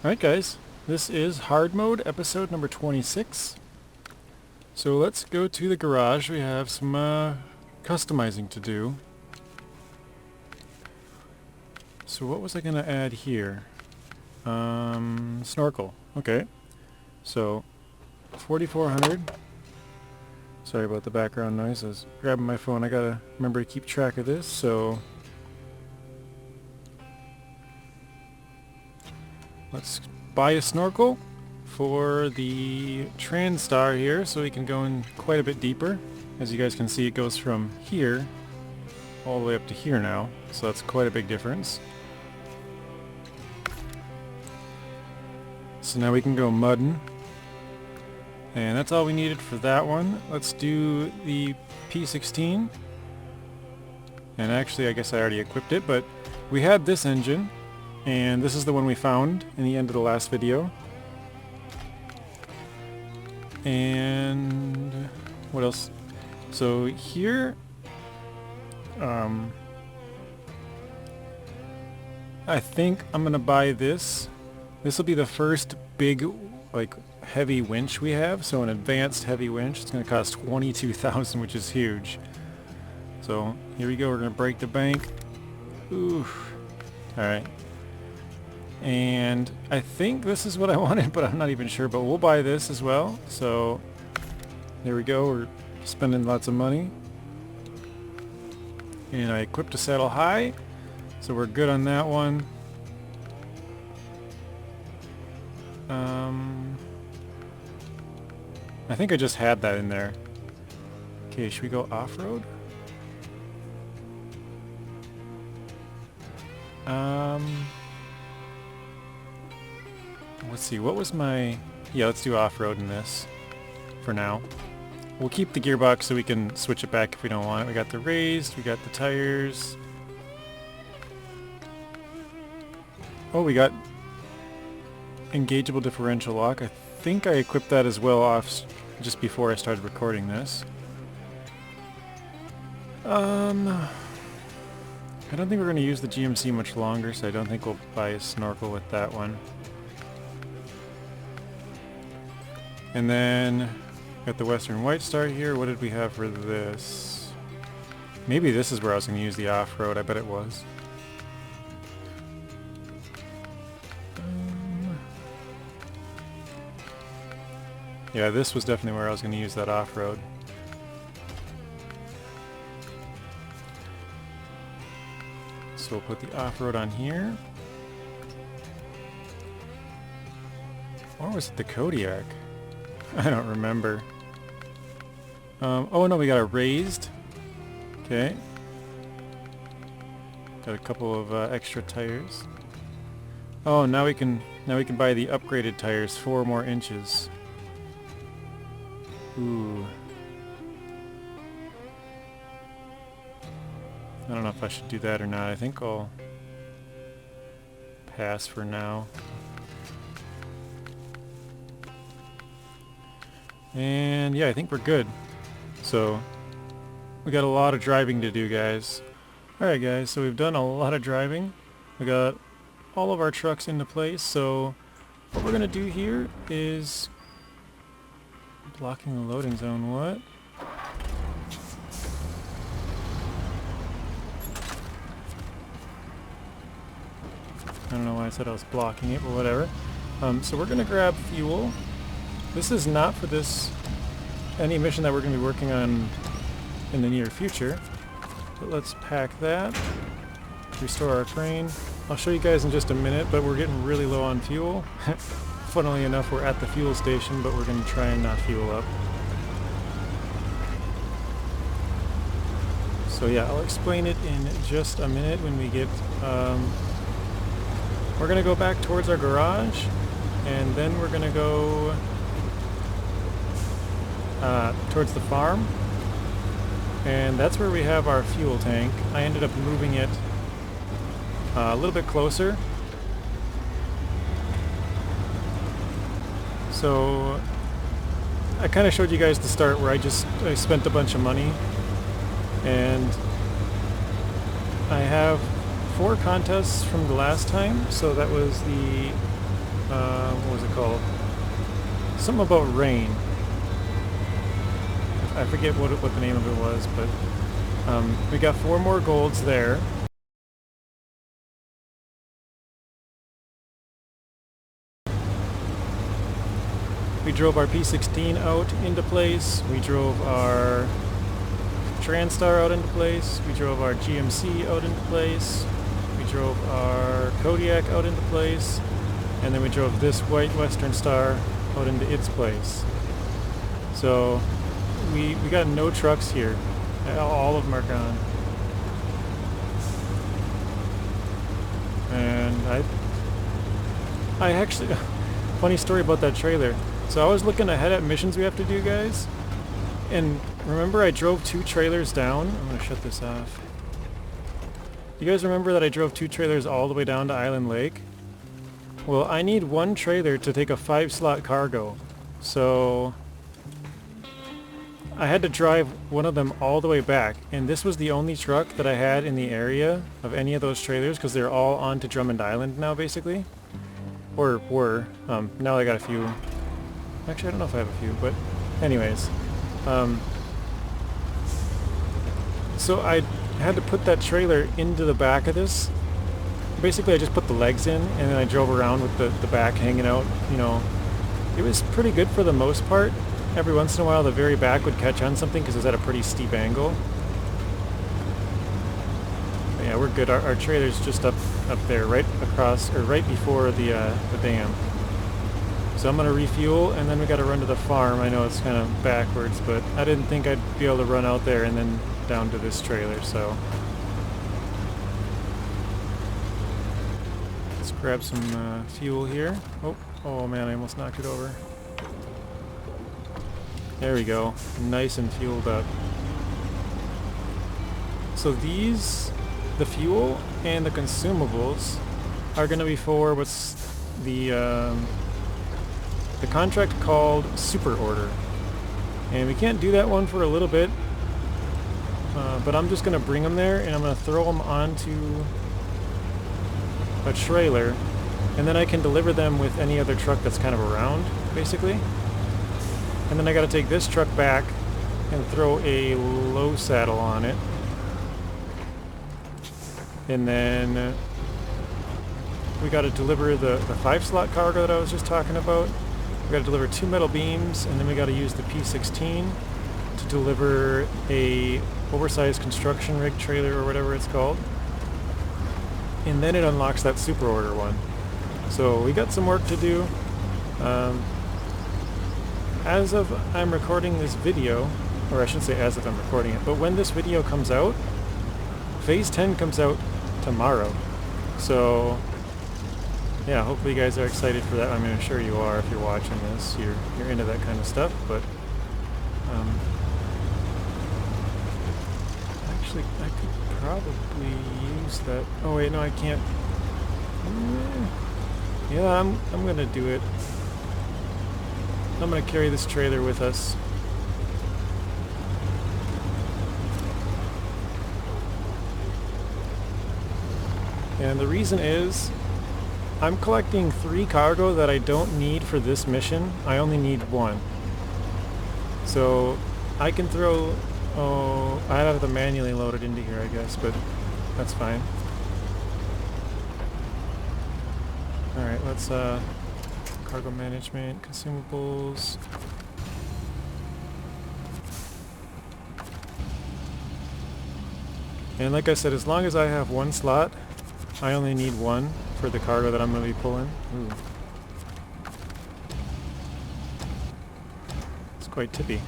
Alright guys, this is hard mode episode number 26. So let's go to the garage. We have some customizing to do. So what was I going to add here? Snorkel. Okay. So 4400. Sorry about the background noise. I was grabbing my phone. I gotta remember to keep track of this. So let's buy a snorkel for the Transtar here so we can go in quite a bit deeper. As you guys can see, it goes from here all the way up to here now, so that's quite a big difference. So now we can go mudding, and that's all we needed for that one. Let's do the P16, and actually I guess I already equipped it, but we had this engine, and this is the one we found in the end of the last video. And what else? So here, I think I'm gonna buy this. This will be the first big, like, heavy winch we have. So an advanced heavy winch. It's gonna cost 22,000, which is huge. So here we go. We're gonna break the bank. Ooh. All right. And I think this is what I wanted, but I'm not even sure. But we'll buy this as well. So there we go. We're spending lots of money. And I equipped a saddle high, so we're good on that one. I think I just had that in there. Okay, should we go off-road? Let's see, what was my... Yeah, let's do off-road in this for now. We'll keep the gearbox so we can switch it back if we don't want it. We got the raised, we got the tires. Oh, we got engageable differential lock. I think I equipped that as well off just before I started recording this. I don't think we're going to use the GMC much longer, so I don't think we'll buy a snorkel with that one. And then got the Western White Star here. What did we have for this? Maybe this is where I was going to use the off-road. I bet it was. Yeah, this was definitely where I was going to use that off-road. So we'll put the off-road on here. Or was it the Kodiak? I don't remember. Oh no, we got a raised. Okay. Got a couple of extra tires. Oh, now we can buy the upgraded tires, 4 more inches. Ooh. I don't know if I should do that or not. I think I'll pass for now. And yeah, I think we're good. So we got a lot of driving to do, guys. Alright guys, so we've done a lot of driving. We got all of our trucks into place, so what we're gonna do here is blocking the loading zone. What? I don't know why I said I was blocking it, but whatever. So we're gonna grab fuel. This is not for any mission that we're going to be working on in the near future. But let's pack that. Restore our crane. I'll show you guys in just a minute, but we're getting really low on fuel. Funnily enough, we're at the fuel station, but we're going to try and not fuel up. So yeah, I'll explain it in just a minute when we get... we're going to go back towards our garage, and then we're going to go... towards the farm, and that's where we have our fuel tank. I ended up moving it a little bit closer. So I kind of showed you guys the start where I spent a bunch of money, and I have 4 contests from the last time. So that was the what was it called? Something about rain. I forget what the name of it was, but we got 4 more golds there. We drove our P16 out into place. We drove our Transtar out into place. We drove our GMC out into place. We drove our Kodiak out into place. And then we drove this white Western Star out into its place. So we got no trucks here. All of them are gone. And I actually, funny story about that trailer. So I was looking ahead at missions we have to do, guys. And remember I drove 2 trailers down? I'm going to shut this off. You guys remember that I drove 2 trailers all the way down to Island Lake? Well, I need 1 trailer to take a 5-slot cargo. So I had to drive one of them all the way back. And this was the only truck that I had in the area of any of those trailers because they're all onto Drummond Island now, basically. Or were. Now I got a few. Actually, I don't know if I have a few, but anyways. So I had to put that trailer into the back of this. Basically, I just put the legs in, and then I drove around with the back hanging out, you know. It was pretty good for the most part. Every once in a while, the very back would catch on something because it was at a pretty steep angle. But yeah, we're good. Our trailer's just up there, right across, or right before the dam. So I'm going to refuel, and then we got to run to the farm. I know it's kind of backwards, but I didn't think I'd be able to run out there and then down to this trailer, so. Let's grab some fuel here. Oh man, I almost knocked it over. There we go. Nice and fueled up. So these, the fuel and the consumables, are going to be for what's the contract called Super Order. And we can't do that one for a little bit, but I'm just going to bring them there and I'm going to throw them onto a trailer, and then I can deliver them with any other truck that's kind of around, basically. And then I got to take this truck back and throw a low saddle on it. And then we got to deliver the 5-slot cargo that I was just talking about. We got to deliver 2 metal beams, and then we got to use the P16 to deliver a oversized construction rig trailer or whatever it's called. And then it unlocks that Super Order one. So we got some work to do. As of I'm recording this video, or I should say as of I'm recording it, but when this video comes out, Phase 10 comes out tomorrow. So yeah, hopefully you guys are excited for that. I mean, I'm sure you are if you're watching this. You're into that kind of stuff, but actually I could probably use that. Oh wait, no, I can't. Yeah, I'm gonna do it. I'm gonna carry this trailer with us. And the reason is I'm collecting 3 cargo that I don't need for this mission. I only need 1. So I can throw, I have to manually load it into here, I guess, but that's fine. Alright, let's cargo management, consumables. And like I said, as long as I have 1 slot, I only need 1 for the cargo that I'm going to be pulling. Ooh. It's quite tippy.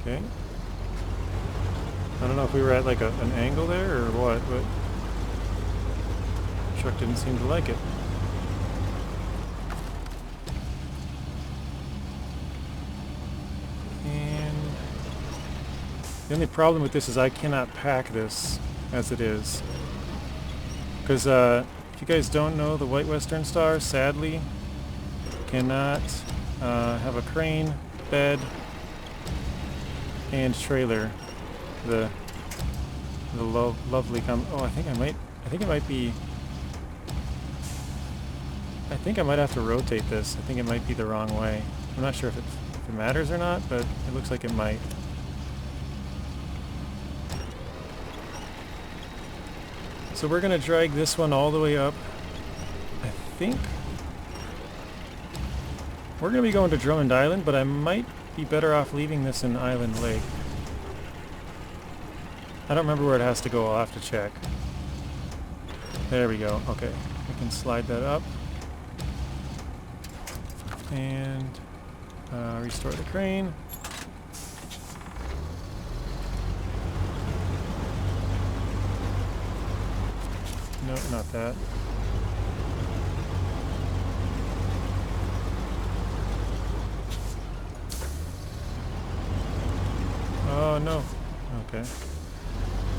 Okay. I don't know if we were at like an angle there or what, but the truck didn't seem to like it. The only problem with this is I cannot pack this as it is. Because if you guys don't know, the White Western Star sadly cannot have a crane, bed, and trailer. The lovely oh, I think it might be, I think I might have to rotate this. I think it might be the wrong way. I'm not sure if it matters or not, but it looks like it might. So we're gonna drag this one all the way up. I think we're gonna be going to Drummond Island, but I might be better off leaving this in Island Lake. I don't remember where it has to go. I'll have to check. There we go. Okay, I can slide that up and restore the crane. No, not that. Oh no. Okay.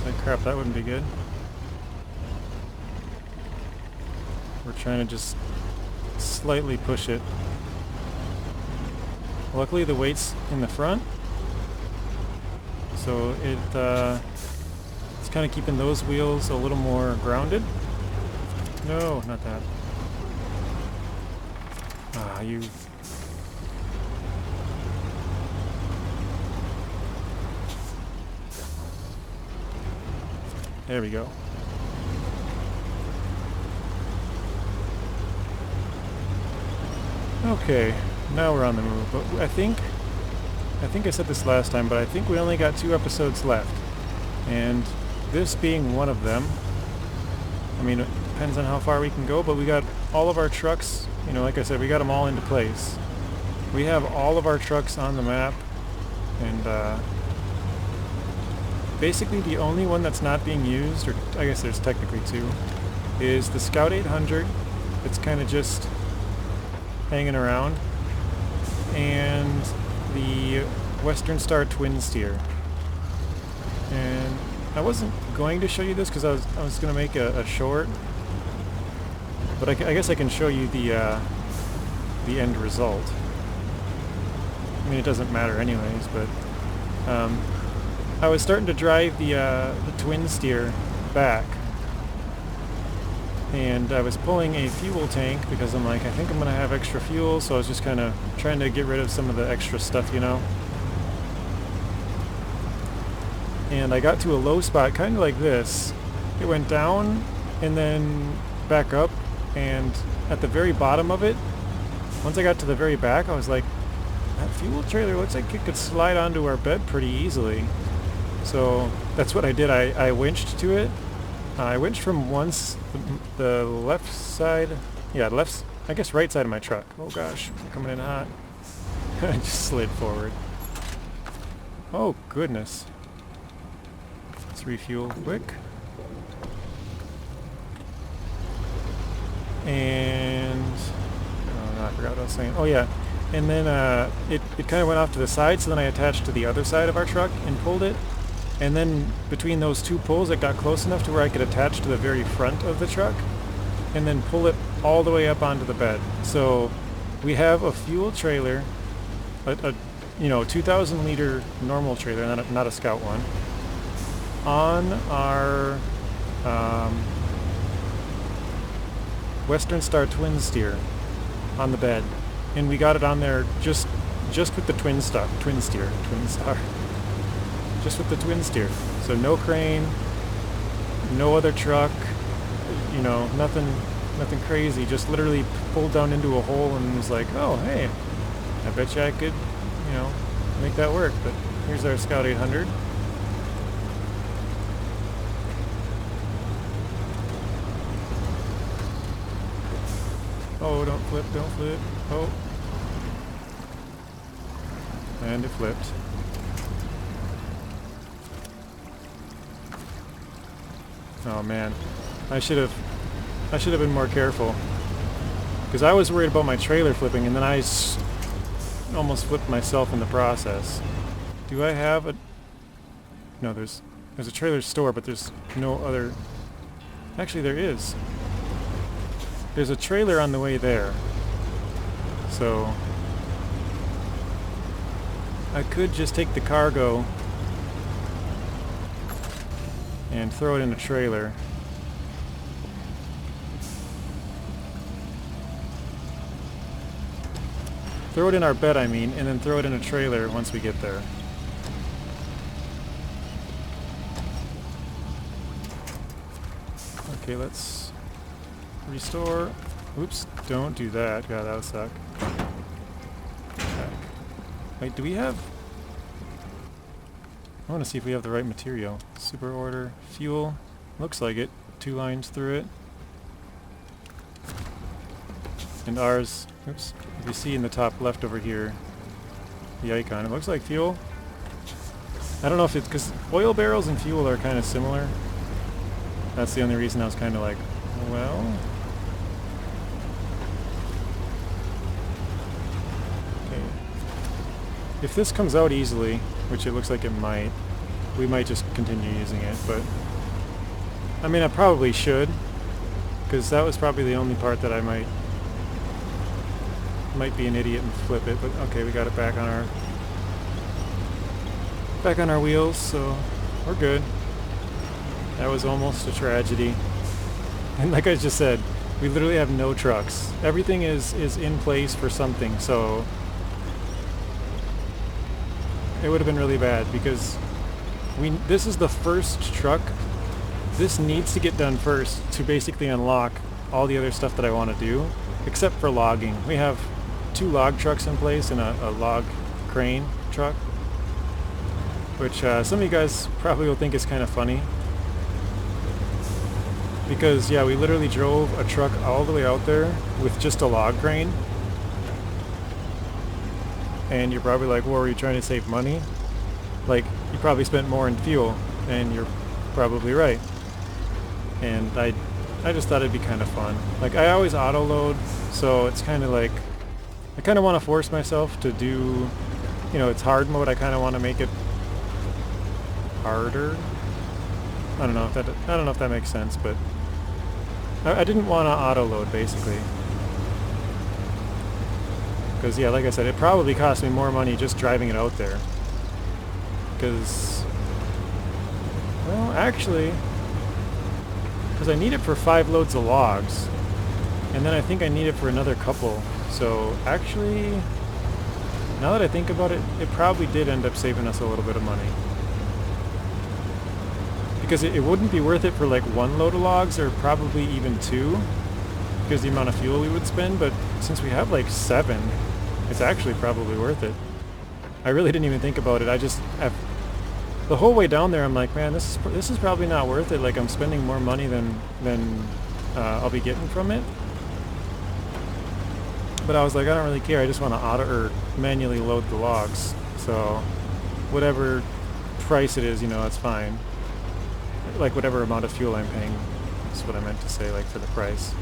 Like crap, that wouldn't be good. We're trying to just slightly push it. Luckily the weight's in the front, so it's kind of keeping those wheels a little more grounded. No, not that. Ah, you... There we go. Okay, now we're on the move. But I think I said this last time, but I think we only got 2 episodes left. And this being one of them, I mean, it depends on how far we can go, but we got all of our trucks, you know, like I said, we got them all into place. We have all of our trucks on the map, and basically the only one that's not being used, or I guess there's technically 2, is the Scout 800. It's kind of just hanging around, and the Western Star Twinsteer. And I wasn't going to show you this because I was going to make a short, but I guess I can show you the end result. I mean, it doesn't matter anyways, but I was starting to drive the Twinsteer back, and I was pulling a fuel tank because I'm like, I think I'm going to have extra fuel, so I was just kind of trying to get rid of some of the extra stuff, you know. And I got to a low spot, kind of like this. It went down and then back up, and at the very bottom of it, once I got to the very back, I was like, that fuel trailer looks like it could slide onto our bed pretty easily. So that's what I did. I winched to it. I winched from the left side, yeah, I guess right side of my truck. Oh gosh, coming in hot. I just slid forward. Oh goodness. Let's refuel quick. And oh no, I forgot what I was saying. Oh yeah, and then it kind of went off to the side, so then I attached to the other side of our truck and pulled it. And then between those 2 pulls, it got close enough to where I could attach to the very front of the truck and then pull it all the way up onto the bed. So we have a fuel trailer, a 2,000 liter normal trailer, not a Scout one, on our Western Star Twinsteer on the bed, and we got it on there just with the Twinsteer, just with the Twinsteer. So no crane, no other truck, you know, nothing crazy. Just literally pulled down into a hole and was like, oh hey, I bet you I could, you know, make that work. But here's our Scout 800. Oh, don't flip. Oh. And it flipped. Oh man, I should have been more careful, because I was worried about my trailer flipping, and then I almost flipped myself in the process. Do I have a... No, there's a trailer store, but there's no other... Actually, there is. There's a trailer on the way there. So I could just take the cargo and throw it in a trailer. Throw it in our bed, I mean, and then throw it in a trailer once we get there. Okay, let's restore. Oops, don't do that. God, that would suck. Wait, do we have... I want to see if we have the right material. Super order, fuel. Looks like it. 2 lines through it. And ours, oops, if you see in the top left over here, the icon, it looks like fuel. I don't know if it's because oil barrels and fuel are kind of similar. That's the only reason I was kind of like, well... Okay. If this comes out easily, which it looks like it might, we might just continue using it, but... I mean, I probably should, because that was probably the only part that I might be an idiot and flip it, but okay, we got it back on our wheels, so we're good. That was almost a tragedy. And like I just said, we literally have no trucks. Everything is in place for something, so it would have been really bad because this is the first truck. This needs to get done first to basically unlock all the other stuff that I want to do, except for logging. We have 2 log trucks in place and a log crane truck, which some of you guys probably will think is kind of funny. Because, yeah, we literally drove a truck all the way out there with just a log crane. And you're probably like, well, were you trying to save money? Like, you probably spent more in fuel, and you're probably right. And I just thought it'd be kind of fun. Like, I always auto-load, so it's kind of like, I kind of want to force myself to do, you know, it's hard mode. I kind of want to make it harder. I don't know if that makes sense, but I didn't want to auto-load, basically. Because, yeah, like I said, it probably cost me more money just driving it out there. Because, well, actually, because I need it for 5 loads of logs, and then I think I need it for another couple. So, actually, now that I think about it, it probably did end up saving us a little bit of money. Because it wouldn't be worth it for like 1 load of logs, or probably even 2, because the amount of fuel we would spend, but since we have like 7, it's actually probably worth it. I really didn't even think about it. The whole way down there I'm like, man, this is probably not worth it. Like, I'm spending more money than I'll be getting from it. But I was like, I don't really care. I just want to manually load the logs. So whatever price it is, you know, that's fine. Like whatever amount of fuel I'm paying. That's what I meant to say, like for the price.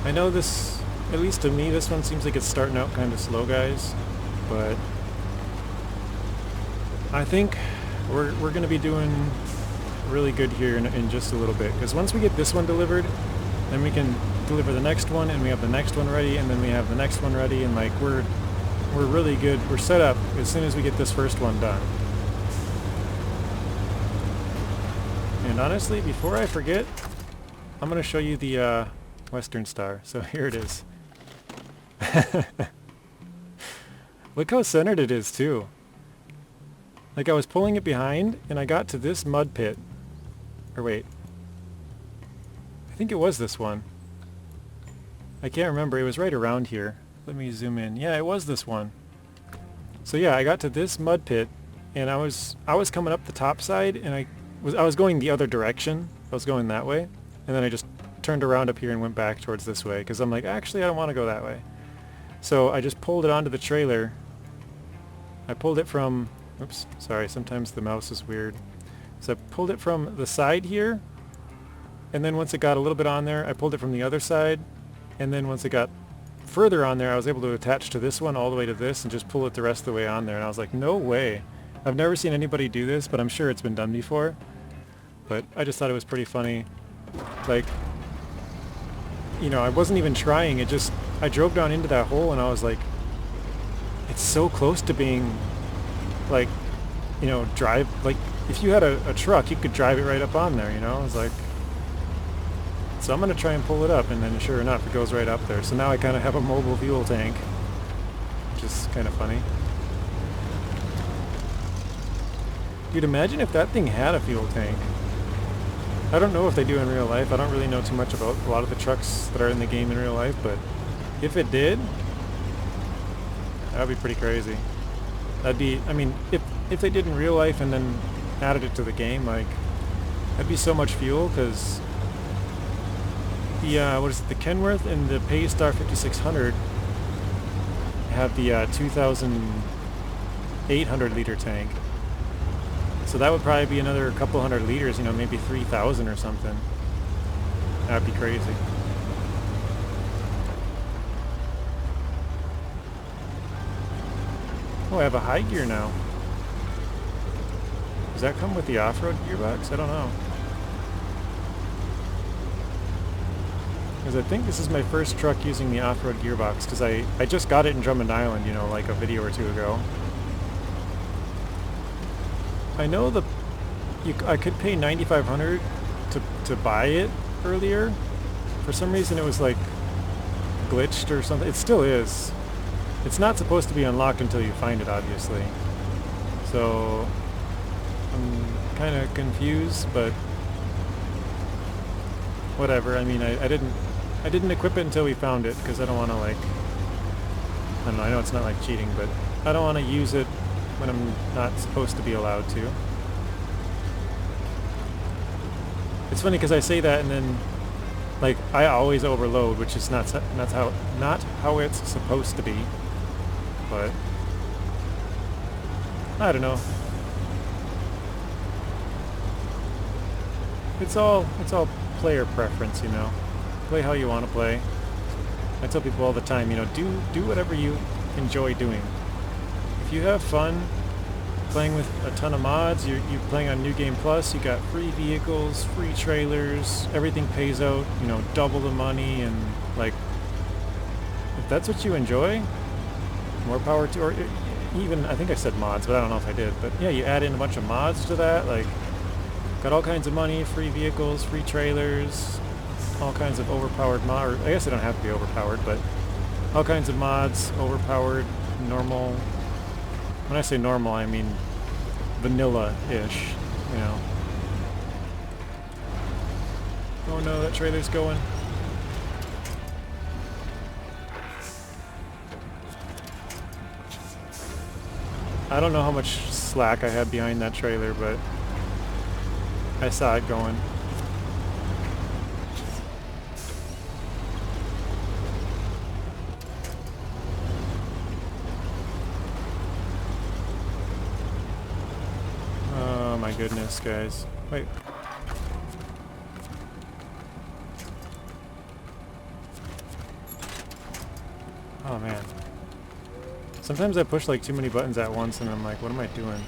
I know this, at least to me, this one seems like it's starting out kind of slow, guys. But I think we're going to be doing really good here in just a little bit. Because once we get this one delivered, then we can deliver the next one, and we have the next one ready, and then we have the next one ready, and like we're really good. We're set up as soon as we get this first one done. And honestly, before I forget, I'm going to show you the Western Star. So here it is. Look how centered it is too. Like, I was pulling it behind and I got to this mud pit. Or wait. I think it was this one. I can't remember. It was right around here. Let me zoom in. Yeah, it was this one. So yeah, I got to this mud pit and I was coming up the top side, and I was going the other direction. I was going that way. And then I just turned around up here and went back towards this way, because I'm like, actually I don't want to go that way. So I just pulled it onto the trailer. I pulled it from, oops, sorry, sometimes the mouse is weird. So I pulled it from the side here, and then once it got a little bit on there, I pulled it from the other side, and then once it got further on there, I was able to attach to this one all the way to this and just pull it the rest of the way on there. And I was like, no way. I've never seen anybody do this, but I'm sure it's been done before. But I just thought it was pretty funny. Like, you know, I wasn't even trying. It just, I drove down into that hole and I was like, it's so close to being like, you know, drive, like if you had a truck, you could drive it right up on there, you know? I was like, so I'm going to try and pull it up, and then sure enough, it goes right up there. So now I kind of have a mobile fuel tank, which is kind of funny. Dude, imagine if that thing had a fuel tank. I don't know if they do in real life. I don't really know too much about a lot of the trucks that are in the game in real life, but if it did, that would be pretty crazy. That'd be, I mean, if they did in real life and then added it to the game, like, that'd be so much fuel, because the, what is it, the Kenworth and the Pacific P1600 have the 2,800 liter tank. So that would probably be another couple hundred liters, you know, maybe 3,000 or something. That'd be crazy. Oh, I have a high gear now. Does that come with the off-road gearbox? I don't know. Because I think this is my first truck using the off-road gearbox, because I just got it in Drummond Island, you know, like a video or two ago. I know I could pay $9,500 to buy it earlier. For some reason it was like glitched or something. It still is. It's not supposed to be unlocked until you find it, obviously. So I'm kind of confused, but whatever. I mean, I didn't equip it until we found it, because I don't want to, like, I don't know, I know it's not like cheating, but I don't want to use it when I'm not supposed to be allowed to. It's funny because I say that and then, like, I always overload, which is not how it's supposed to be. But I don't know. It's all player preference, you know. Play how you want to play. I tell people all the time, you know, do whatever you enjoy doing. If you have fun playing with a ton of mods, you're playing on New Game Plus, you got free vehicles, free trailers, everything pays out, you know, double the money, and like, if that's what you enjoy, more power to, or even, I think I said mods, but I don't know if I did, but yeah, you add in a bunch of mods to that, like, got all kinds of money, free vehicles, free trailers, all kinds of overpowered mods, I guess they don't have to be overpowered, but all kinds of mods, overpowered, normal. When I say normal, I mean vanilla-ish, you know. Oh no, that trailer's going. I don't know how much slack I had behind that trailer, but I saw it going. Oh my goodness, guys. Wait. Oh man. Sometimes I push like too many buttons at once and I'm like, what am I doing?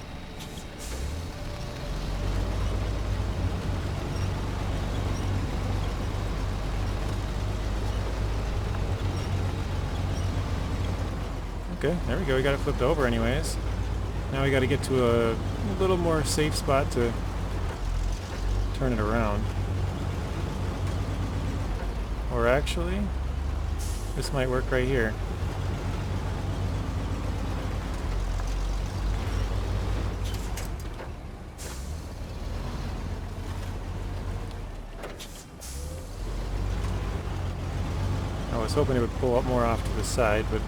Okay, there we go. We got it flipped over anyways. Now we got to get to a little more safe spot to turn it around. Or actually, this might work right here. I was hoping it would pull up more off to the side, but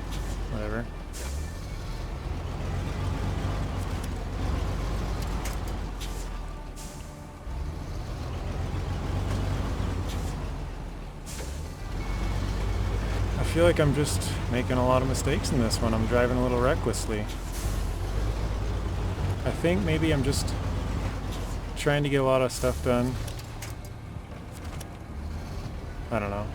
whatever. I feel like I'm just making a lot of mistakes in this one. I'm driving a little recklessly. I think maybe I'm just trying to get a lot of stuff done. I don't know.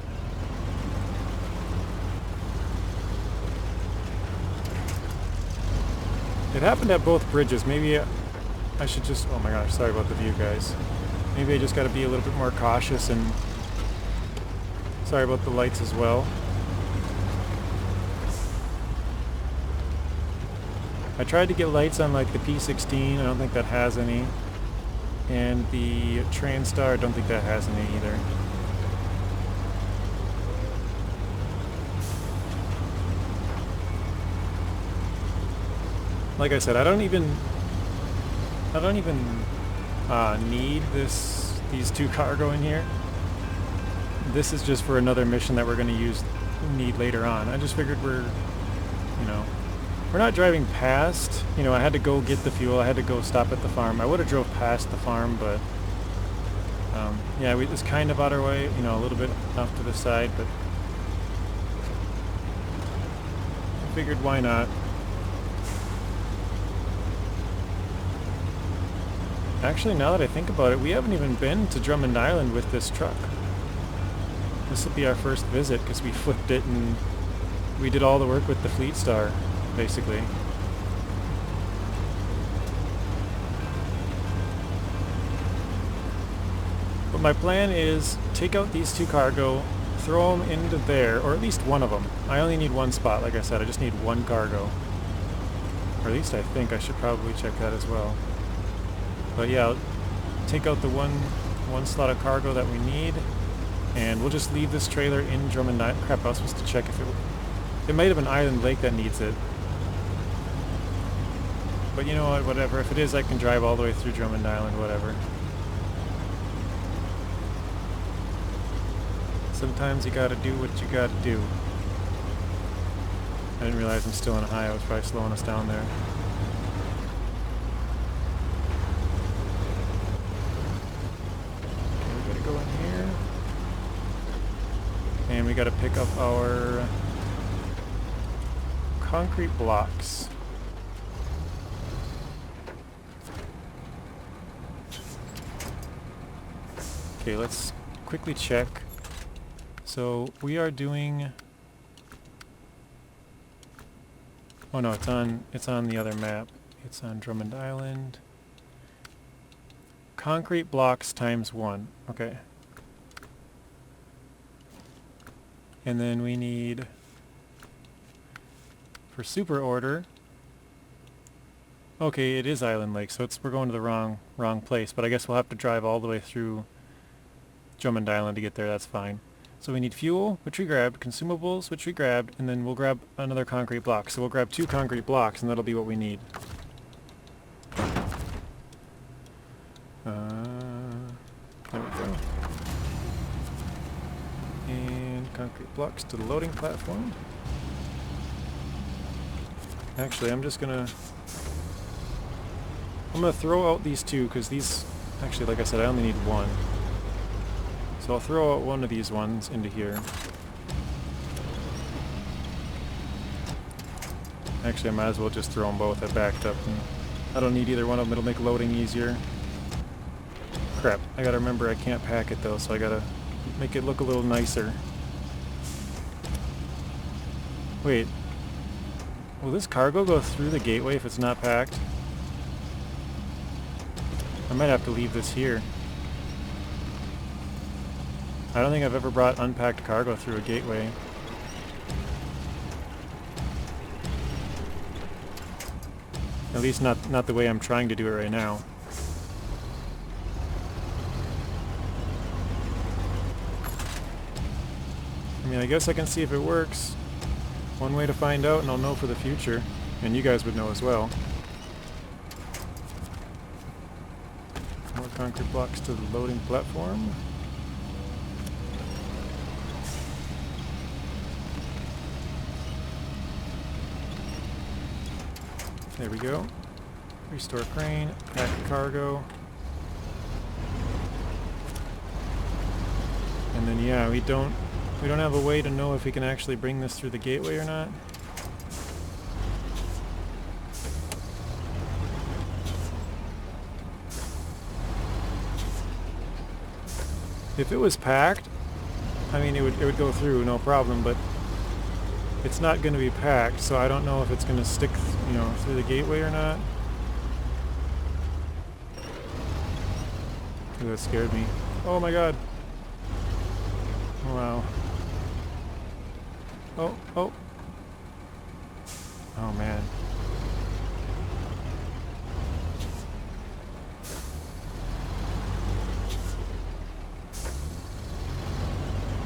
It happened at both bridges. Maybe I should just... Oh my gosh, sorry about the view, guys. Maybe I just got to be a little bit more cautious and... Sorry about the lights as well. I tried to get lights on like the P16, I don't think that has any. And the Transtar, I don't think that has any either. Like I said, I don't even need these two cargo in here. This is just for another mission that we're going to need later on. I just figured we're not driving past. I had to go get the fuel. I had to go stop at the farm. I would have drove past the farm, but yeah, it's kind of out our way. A little bit off to the side, but I figured why not. Actually, now that I think about it, we haven't even been to Drummond Island with this truck. This will be our first visit because we flipped it and we did all the work with the Fleetstar, basically. But my plan is take out these two cargo, throw them into there, or at least one of them. I only need one spot, like I said, I just need one cargo. Or at least I think I should probably check that as well. But yeah, I'll take out the one slot of cargo that we need, and we'll just leave this trailer in Drummond Island. Crap, I was supposed to check if it might have been Island Lake that needs it. But you know what, whatever. If it is, I can drive all the way through Drummond Island, whatever. Sometimes you gotta do what you gotta do. I didn't realize I'm still in a high. I was probably slowing us down there. Go in here, and we got to pick up our concrete blocks. Okay, let's quickly check. So we are doing. Oh no, it's on the other map. It's on Drummond Island. Concrete blocks ×1. Okay. And then we need, for super order, okay, it is Island Lake, so we're going to the wrong place, but I guess we'll have to drive all the way through Drummond Island to get there. That's fine. So we need fuel, which we grabbed, consumables, which we grabbed, and then we'll grab another concrete block. So we'll grab 2 concrete blocks, and that'll be what we need. There we go. And concrete blocks to the loading platform. Actually, I'm gonna throw out these 2 because these, actually, like I said, I only need 1. So I'll throw out one of these ones into here. Actually, I might as well just throw them both. I backed up, and I don't need either one of them. It'll make loading easier. Crap, I gotta remember I can't pack it though, so I gotta make it look a little nicer. Wait, will this cargo go through the gateway if it's not packed? I might have to leave this here. I don't think I've ever brought unpacked cargo through a gateway. At least not the way I'm trying to do it right now. I mean, I guess I can see if it works. One way to find out, and I'll know for the future. And you guys would know as well. More concrete blocks to the loading platform. There we go. Restore crane, pack cargo. And then yeah, we don't have a way to know if we can actually bring this through the gateway or not. If it was packed, I mean it would go through no problem, but it's not going to be packed, so I don't know if it's going to stick, through the gateway or not. Ooh, that scared me. Oh my god. Wow. Oh, oh. Oh man.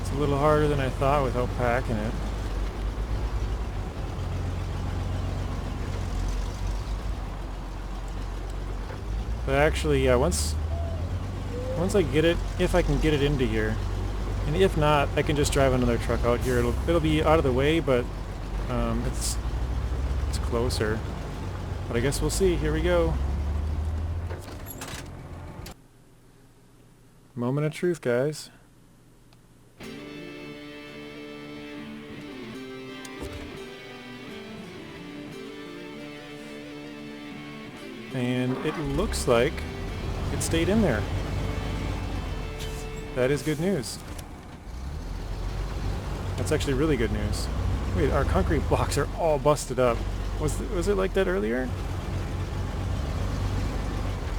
It's a little harder than I thought without packing it. But actually, yeah, once I get it, if I can get it into here, and if not, I can just drive another truck out here. It'll be out of the way, but it's closer. But I guess we'll see. Here we go. Moment of truth, guys. And it looks like it stayed in there. That is good news. That's actually really good news. Wait, our concrete blocks are all busted up. Was it like that earlier?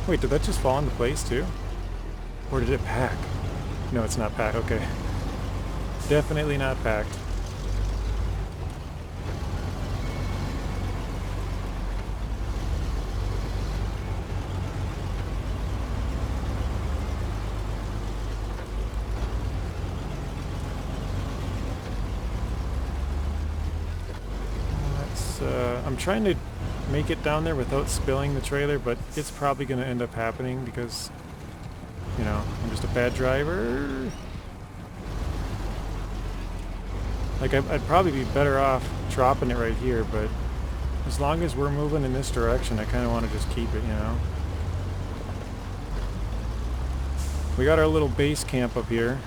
Wait, did that just fall into place too? Or did it pack? No, it's not packed. Okay. Definitely not packed. I'm trying to make it down there without spilling the trailer, but it's probably going to end up happening because, you know, I'm just a bad driver. Like, I'd probably be better off dropping it right here, but as long as we're moving in this direction, I kind of want to just keep it, you know. We got our little base camp up here.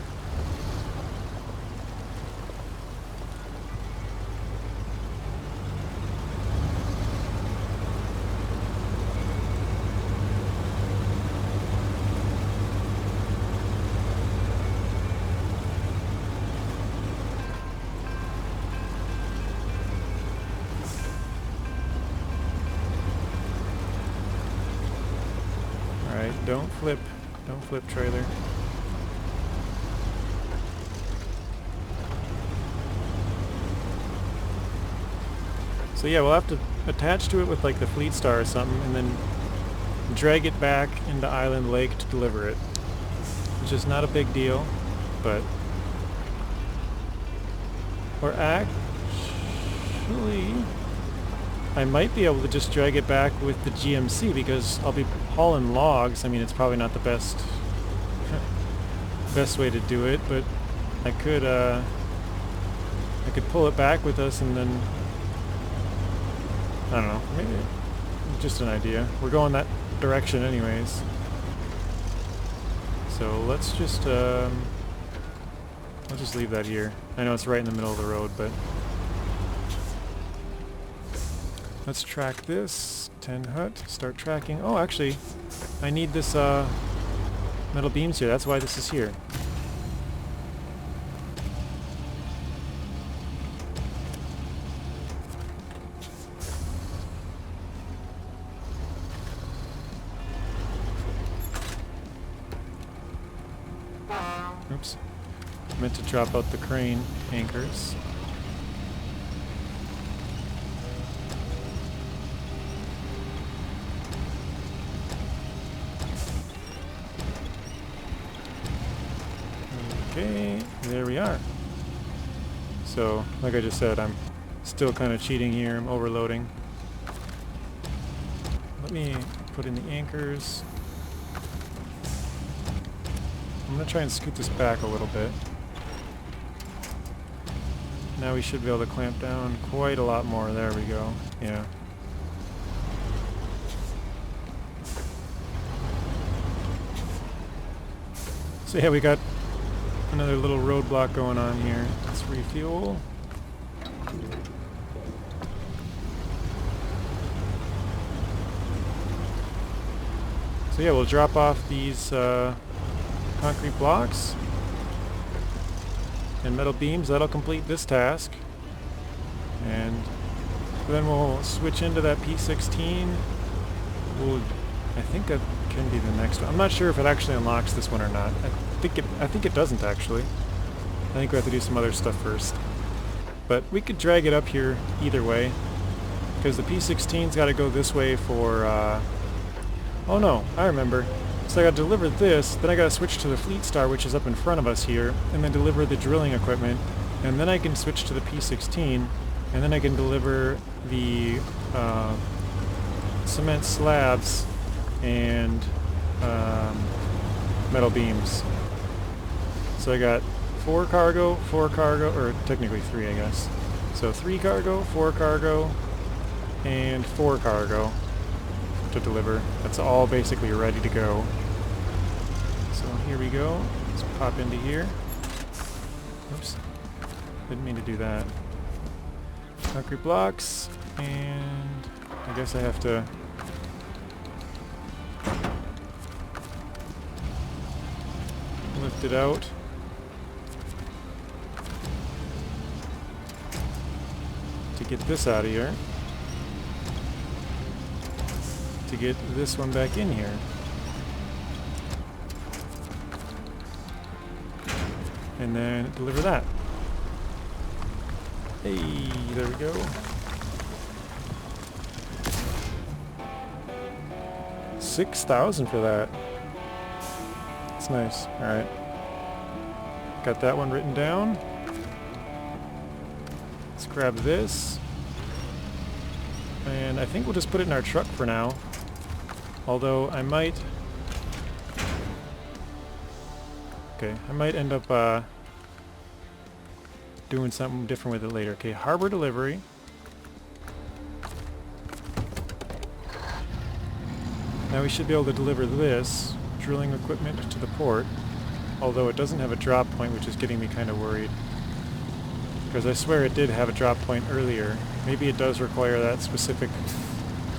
Don't flip trailer. So yeah, we'll have to attach to it with like the Fleetstar or something and then drag it back into Island Lake to deliver it. Which is not a big deal, but... Or actually... I might be able to just drag it back with the GMC because I'll be hauling logs. I mean, it's probably not the best way to do it, but I could pull it back with us and then I don't know, maybe just an idea. We're going that direction anyways. So let's just leave that here. I know it's right in the middle of the road, but let's track this. 10 hut. Start tracking. Oh, actually, I need this metal beams here. That's why this is here. Oops. Meant to drop out the crane anchors. Okay, there we are. So, like I just said, I'm still kind of cheating here. I'm overloading. Let me put in the anchors. I'm going to try and scoot this back a little bit. Now we should be able to clamp down quite a lot more. There we go. Yeah. So yeah, we got another little roadblock going on here. Let's refuel. So yeah, we'll drop off these concrete blocks and metal beams. That'll complete this task. And then we'll switch into that P16. I think that can be the next one. I'm not sure if it actually unlocks this one or not. I think it doesn't actually. I think we have to do some other stuff first. But we could drag it up here either way, because the P16's got to go this way for, oh no, I remember. So I got to deliver this, then I got to switch to the Fleetstar, which is up in front of us here, and then deliver the drilling equipment, and then I can switch to the P16, and then I can deliver the cement slabs and metal beams. So I got 4 cargo, or technically 3 I guess. So 3 cargo, 4 cargo, and 4 cargo to deliver. That's all basically ready to go. So here we go. Let's pop into here. Oops. Didn't mean to do that. Concrete blocks, and I guess I have to lift it out. To get this out of here. To get this one back in here. And then deliver that. Hey, there we go. 6,000 for that. That's nice. Alright. Got that one written down. Let's grab this. And I think we'll just put it in our truck for now. Although I might... Okay, I might end up doing something different with it later. Okay, harbor delivery. Now we should be able to deliver this drilling equipment to the port, although it doesn't have a drop point, which is getting me kind of worried. Because I swear it did have a drop point earlier. Maybe it does require that specific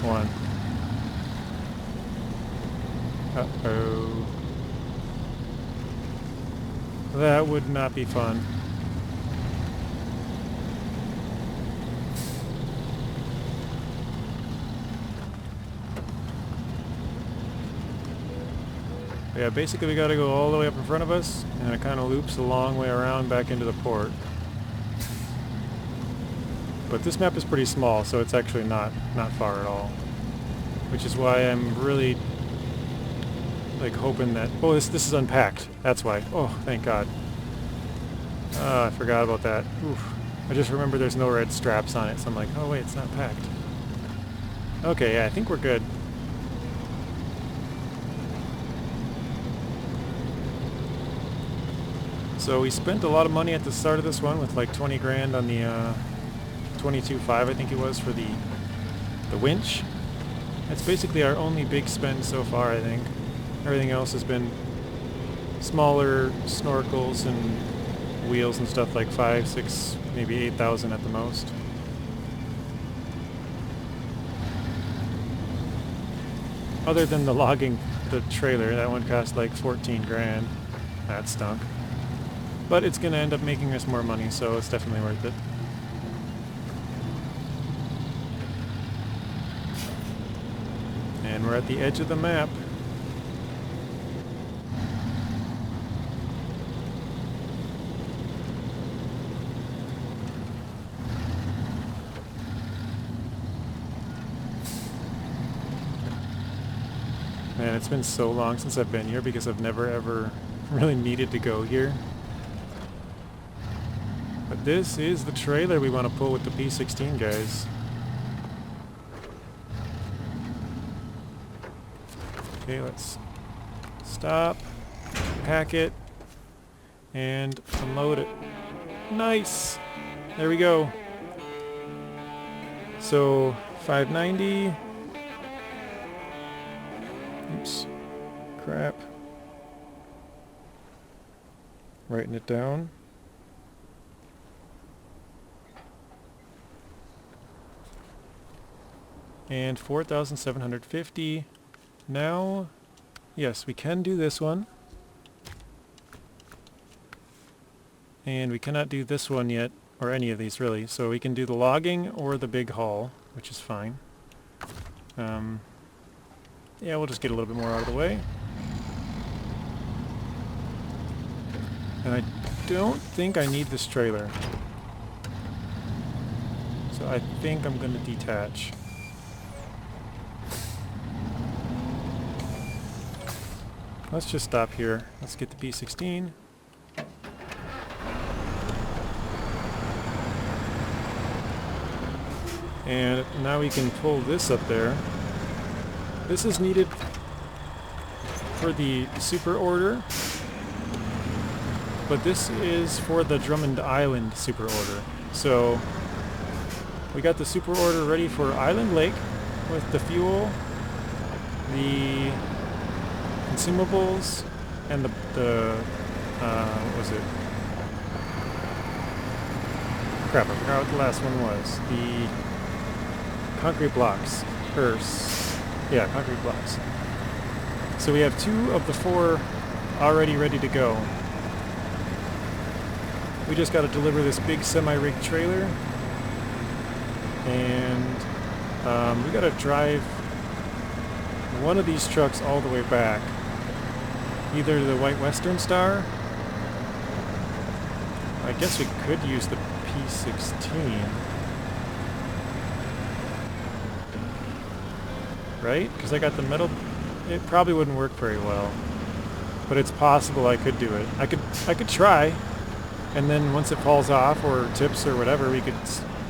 one. Uh-oh. That would not be fun. Yeah, basically we gotta go all the way up in front of us, and it kind of loops a long way around back into the port. But this map is pretty small, so it's actually not far at all. Which is why I'm really like hoping that... Oh, this is unpacked. That's why. Oh, thank God. I forgot about that. Oof. I just remember there's no red straps on it, so I'm like, oh wait, it's not packed. Okay, yeah, I think we're good. So we spent a lot of money at the start of this one with like 20 grand on the 22.5 I think it was for the winch. That's basically our only big spend so far, I think. Everything else has been smaller snorkels and wheels and stuff, like 5, 6, maybe 8,000 at the most. Other than the logging, the trailer, that one cost like 14 grand. That stunk. But it's going to end up making us more money, so it's definitely worth it. And we're at the edge of the map. Man, it's been so long since I've been here because I've never ever really needed to go here. But this is the trailer we want to pull with the P16, guys. Okay, let's stop, pack it, and unload it. Nice! There we go. So, 590. Oops. Crap. Writing it down. And 4,750. Now, yes, we can do this one. And we cannot do this one yet, or any of these really. So we can do the logging or the big haul, which is fine. Yeah, we'll just get a little bit more out of the way. And I don't think I need this trailer. So I think I'm going to detach. Let's just stop here. Let's get the P16. And now we can pull this up there. This is needed for the super order, but this is for the Drummond Island super order. So we got the super order ready for Island Lake with the fuel, the consumables, and the what was it? Crap, I forgot what the last one was. The concrete blocks. Yeah, concrete blocks. So we have 2 of the 4 already ready to go. We just got to deliver this big semi-rigged trailer, and we got to drive one of these trucks all the way back. Either the White Western Star. I guess we could use the P16. Right? Because I got the metal. It probably wouldn't work very well, but it's possible I could do it. I could try, and then once it falls off or tips or whatever, we could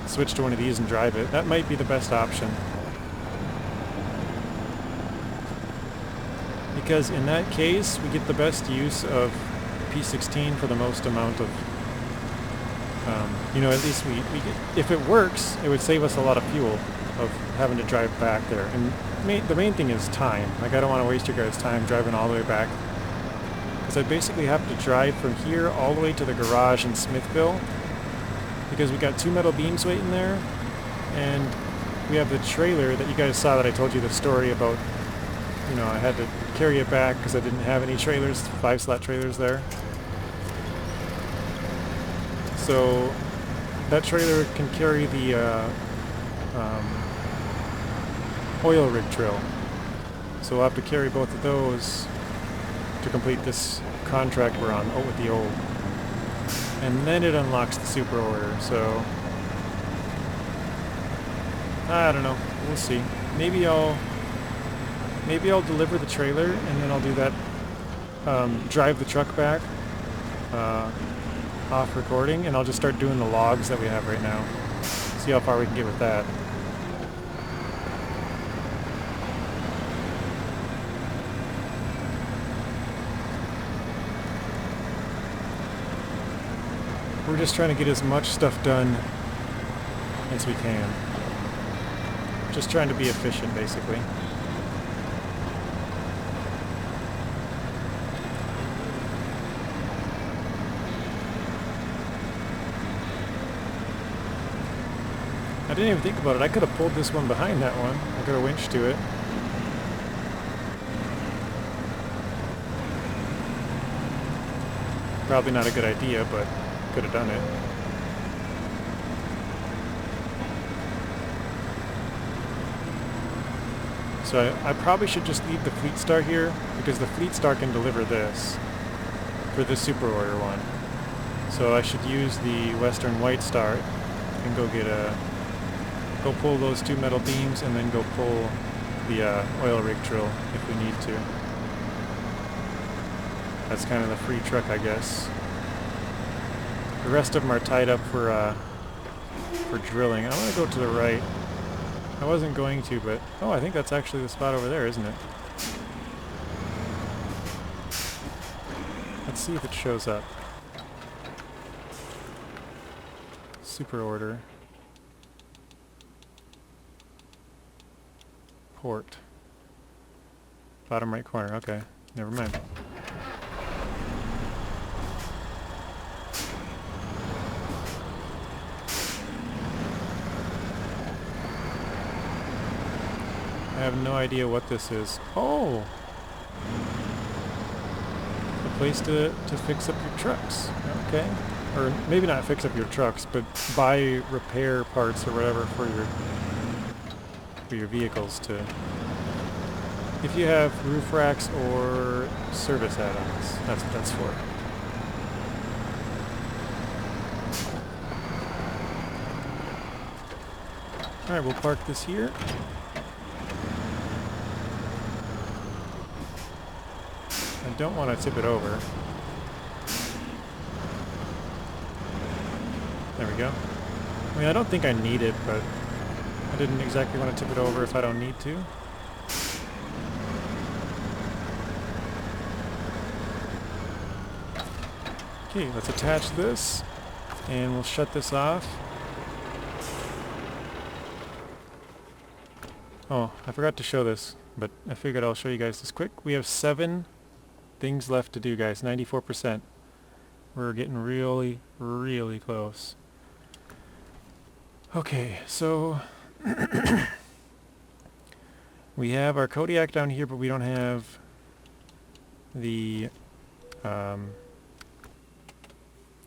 switch to one of these and drive it. That might be the best option, because in that case we get the best use of P16 for the most amount of you know, at least we get, if it works, it would save us a lot of fuel of having to drive back there. And the main thing is time. Like, I don't want to waste your guys' time driving all the way back, because I basically have to drive from here all the way to the garage in Smithville, because we got 2 metal beams waiting there, and we have the trailer that you guys saw that I told you the story about. You know, I had to carry it back because I didn't have any trailers, 5-slot trailers there. So that trailer can carry the oil rig drill. So we'll have to carry both of those to complete this contract we're on with the old. And then it unlocks the super order, so I don't know. We'll see. Maybe I'll deliver the trailer and then I'll do that, drive the truck back off recording, and I'll just start doing the logs that we have right now. See how far we can get with that. We're just trying to get as much stuff done as we can. Just trying to be efficient, basically. I didn't even think about it. I could have pulled this one behind that one. I could have winched to it. Probably not a good idea, but could have done it. So I probably should just leave the Fleetstar here, because the Fleetstar can deliver this for the super order one. So I should use the Western White Star and go pull those 2 metal beams, and then go pull the oil rig drill if we need to. That's kind of the free truck, I guess. The rest of them are tied up for drilling. I'm gonna go to the right. I wasn't going to, but oh, I think that's actually the spot over there, isn't it? Let's see if it shows up. Super order. Port. Bottom right corner. Okay, never mind. I have no idea what this is. Oh! A place to fix up your trucks. Okay. Or maybe not fix up your trucks, but buy repair parts or whatever for your vehicles to... If you have roof racks or service add-ons, that's what that's for. Alright, we'll park this here. I don't want to tip it over. There we go. I mean, I don't think I need it, but I didn't exactly want to tip it over if I don't need to. Okay, let's attach this, and we'll shut this off. Oh, I forgot to show this, but I figured I'll show you guys this quick. We have 7 things left to do, guys. 94%. We're getting really, really close. Okay, so we have our Kodiak down here, but we don't have the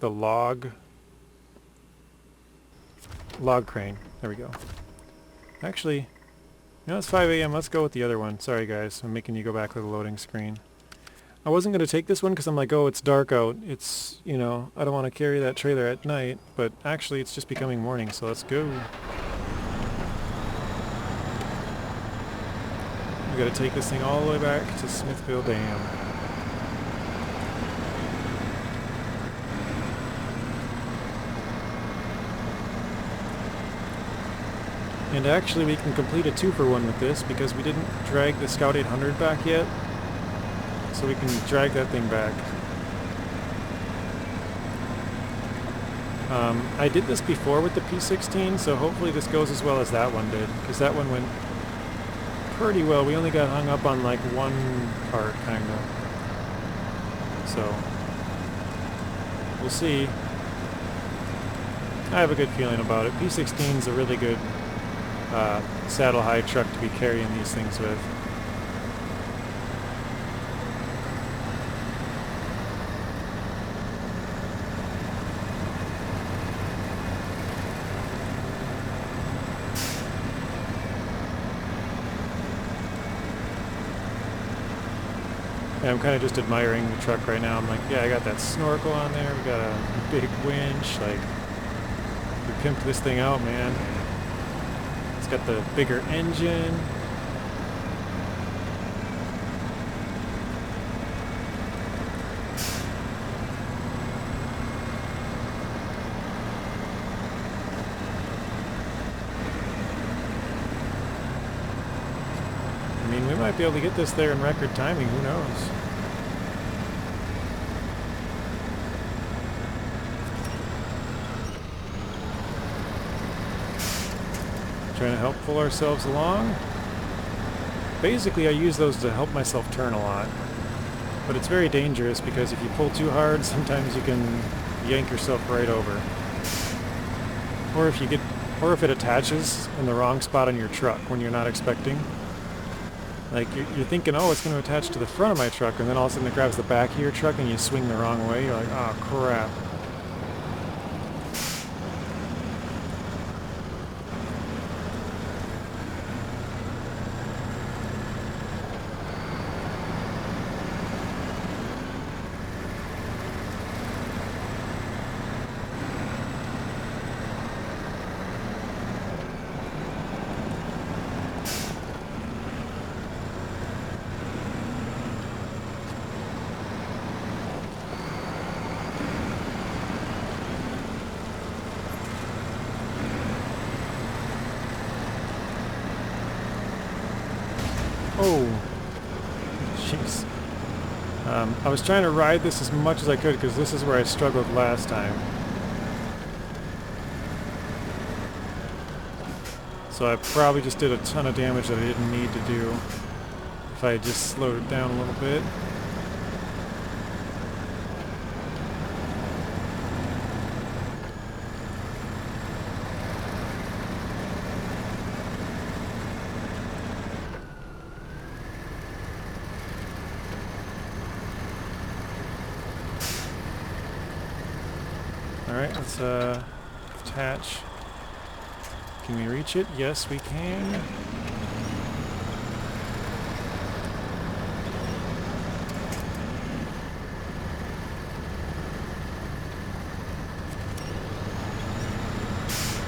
log crane. There we go. Actually, you know, it's 5 a.m. Let's go with the other one. Sorry guys, I'm making you go back to the loading screen. I wasn't going to take this one because I'm like, oh, it's dark out. It's, you know, I don't want to carry that trailer at night, but actually it's just becoming morning, so let's go. We got to take this thing all the way back to Smithville Dam. And actually we can complete a 2-for-1 with this because we didn't drag the Scout 800 back yet. So we can drag that thing back. I did this before with the P16, so hopefully this goes as well as that one did, because that one went pretty well. We only got hung up on like one part, kind of. So, we'll see. I have a good feeling about it. P16 is a really good saddle high truck to be carrying these things with. Yeah, I'm kind of just admiring the truck right now. I'm like, yeah, I got that snorkel on there. We got a big winch. Like, we pimped this thing out, man. It's got the bigger engine. I mean, we might be able to get this there in record timing, who knows? Trying to help pull ourselves along. Basically, I use those to help myself turn a lot. But it's very dangerous because if you pull too hard, sometimes you can yank yourself right over. Or if it attaches in the wrong spot on your truck when you're not expecting. Like, you're thinking, oh, it's going to attach to the front of my truck, and then all of a sudden it grabs the back of your truck and you swing the wrong way. You're like, oh, crap. Oh, jeez. I was trying to ride this as much as I could because this is where I struggled last time. So I probably just did a ton of damage that I didn't need to do if I had just slowed it down a little bit. Alright, let's attach. Can we reach it? Yes, we can.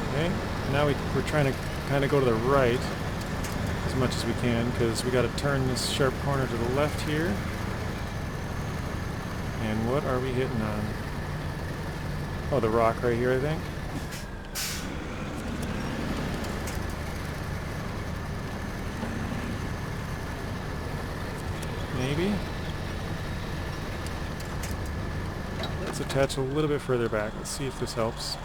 Okay, now we're trying to kind of go to the right as much as we can, because we got to turn this sharp corner to the left here. And what are we hitting on? Oh, the rock right here, I think. Maybe. Let's attach a little bit further back. Let's see if this helps.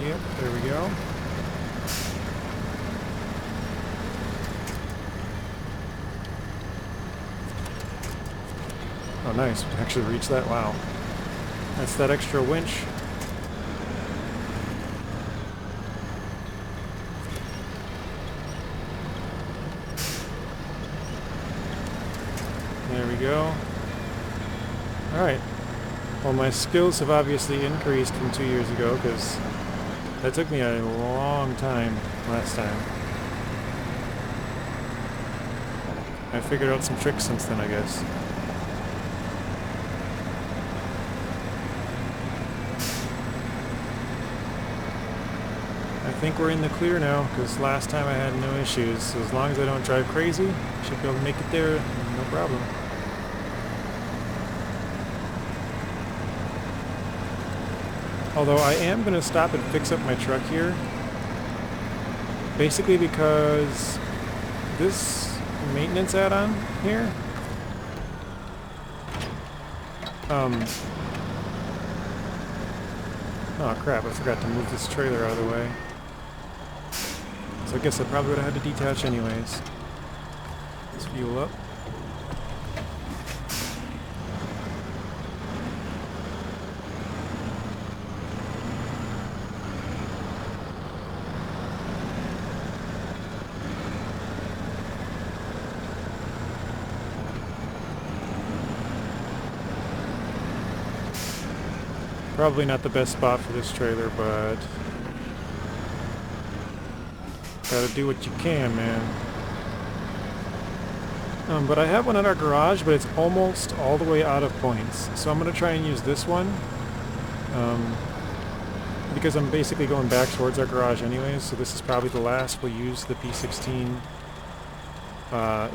Yep, there we go. Oh, nice. We actually reached that. Wow. That's that extra winch. There we go. Alright. Well, my skills have obviously increased from 2 years ago, because that took me a long time last time. I figured out some tricks since then, I guess. I think we're in the clear now, because last time I had no issues. So as long as I don't drive crazy, I should be able to make it there, no problem. Although I am going to stop and fix up my truck here. Basically because this maintenance add-on here, oh crap, I forgot to move this trailer out of the way. So I guess I probably would have had to detach anyways. Let's fuel up. Probably not the best spot for this trailer, but gotta do what you can, man. But I have one in our garage, but it's almost all the way out of points. So I'm gonna try and use this one. Because I'm basically going back towards our garage anyways, so this is probably the last we'll use the P16.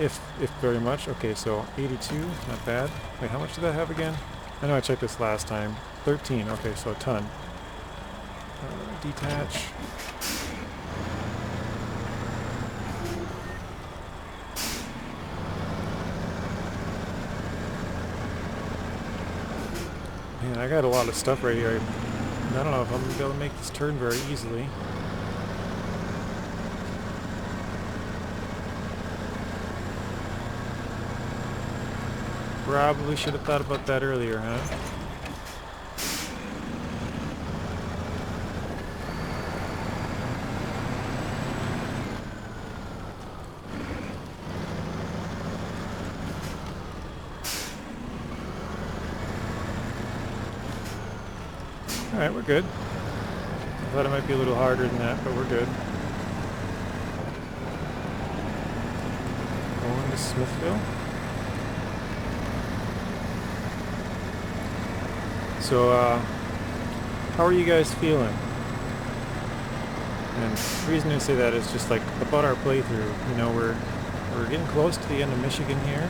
If very much. Okay, so 82, not bad. Wait, how much did that have again? I know I checked this last time. 13, okay, so a ton. Detach. Man, I got a lot of stuff right here. I don't know if I'm going to be able to make this turn very easily. Probably should have thought about that earlier, huh? Alright, we're good. I thought it might be a little harder than that, but we're good. Going to Smithville. So, how are you guys feeling? And the reason I say that is just like about our playthrough. You know, we're getting close to the end of Michigan here.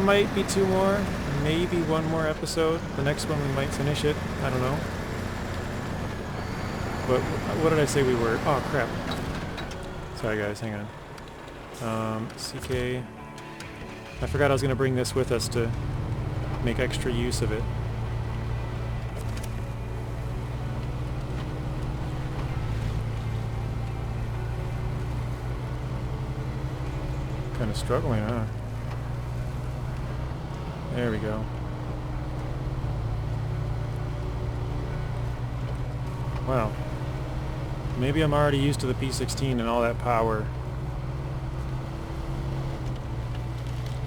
Might be 2 more, maybe 1 more episode. The next one we might finish it. I don't know. But what did I say we were? Oh crap. Sorry guys, hang on. CK. I forgot I was gonna bring this with us to make extra use of it. Kind of struggling, huh? There we go. Wow. Maybe I'm already used to the P16 and all that power.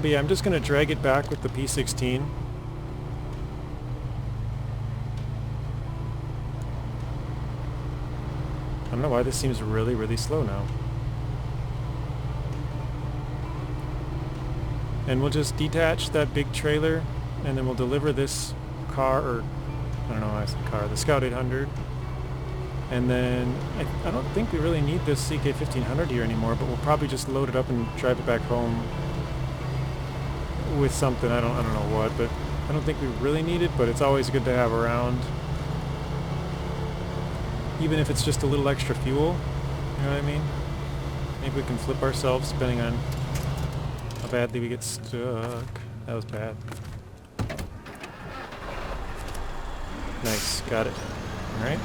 But yeah, I'm just going to drag it back with the P16. I don't know why this seems really, really slow now. And we'll just detach that big trailer, and then we'll deliver this car, or I don't know why I said car. The Scout 800. And then I don't think we really need this CK1500 here anymore, but we'll probably just load it up and drive it back home with something. I don't know what, but I don't think we really need it, but it's always good to have around. Even if it's just a little extra fuel, you know what I mean? Maybe we can flip ourselves depending on how badly we get stuck. That was bad. Nice, got it. Alright.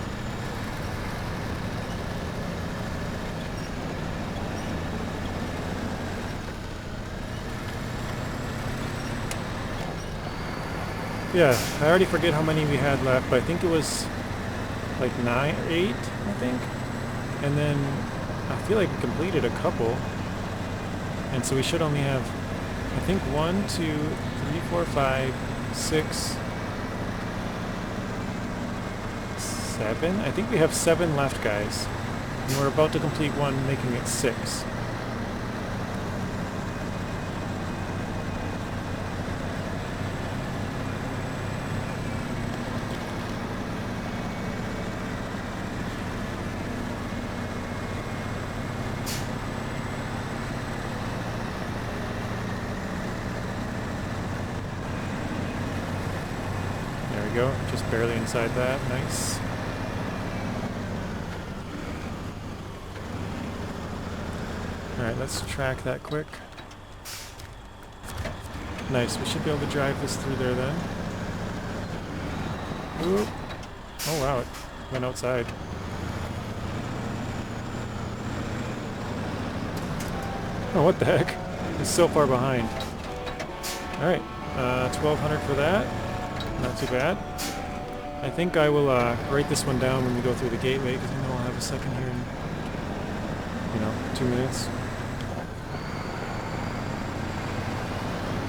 Yeah, I already forget how many we had left, but I think it was like 9 or 8, I think. And then I feel like we completed a couple. And so we should only have, I think 1, 2, 3, 4, 5, 6, 7. I think we have 7 left, guys. And we're about to complete one, making it 6. Go, just barely inside that. Nice. Alright, let's track that quick. Nice, we should be able to drive this through there then. Oop. Oh wow, it went outside. Oh, what the heck? It's so far behind. Alright, 1200 for that. Not too bad. I think I will write this one down when we go through the gateway, because I know I'll have a second here in, 2 minutes.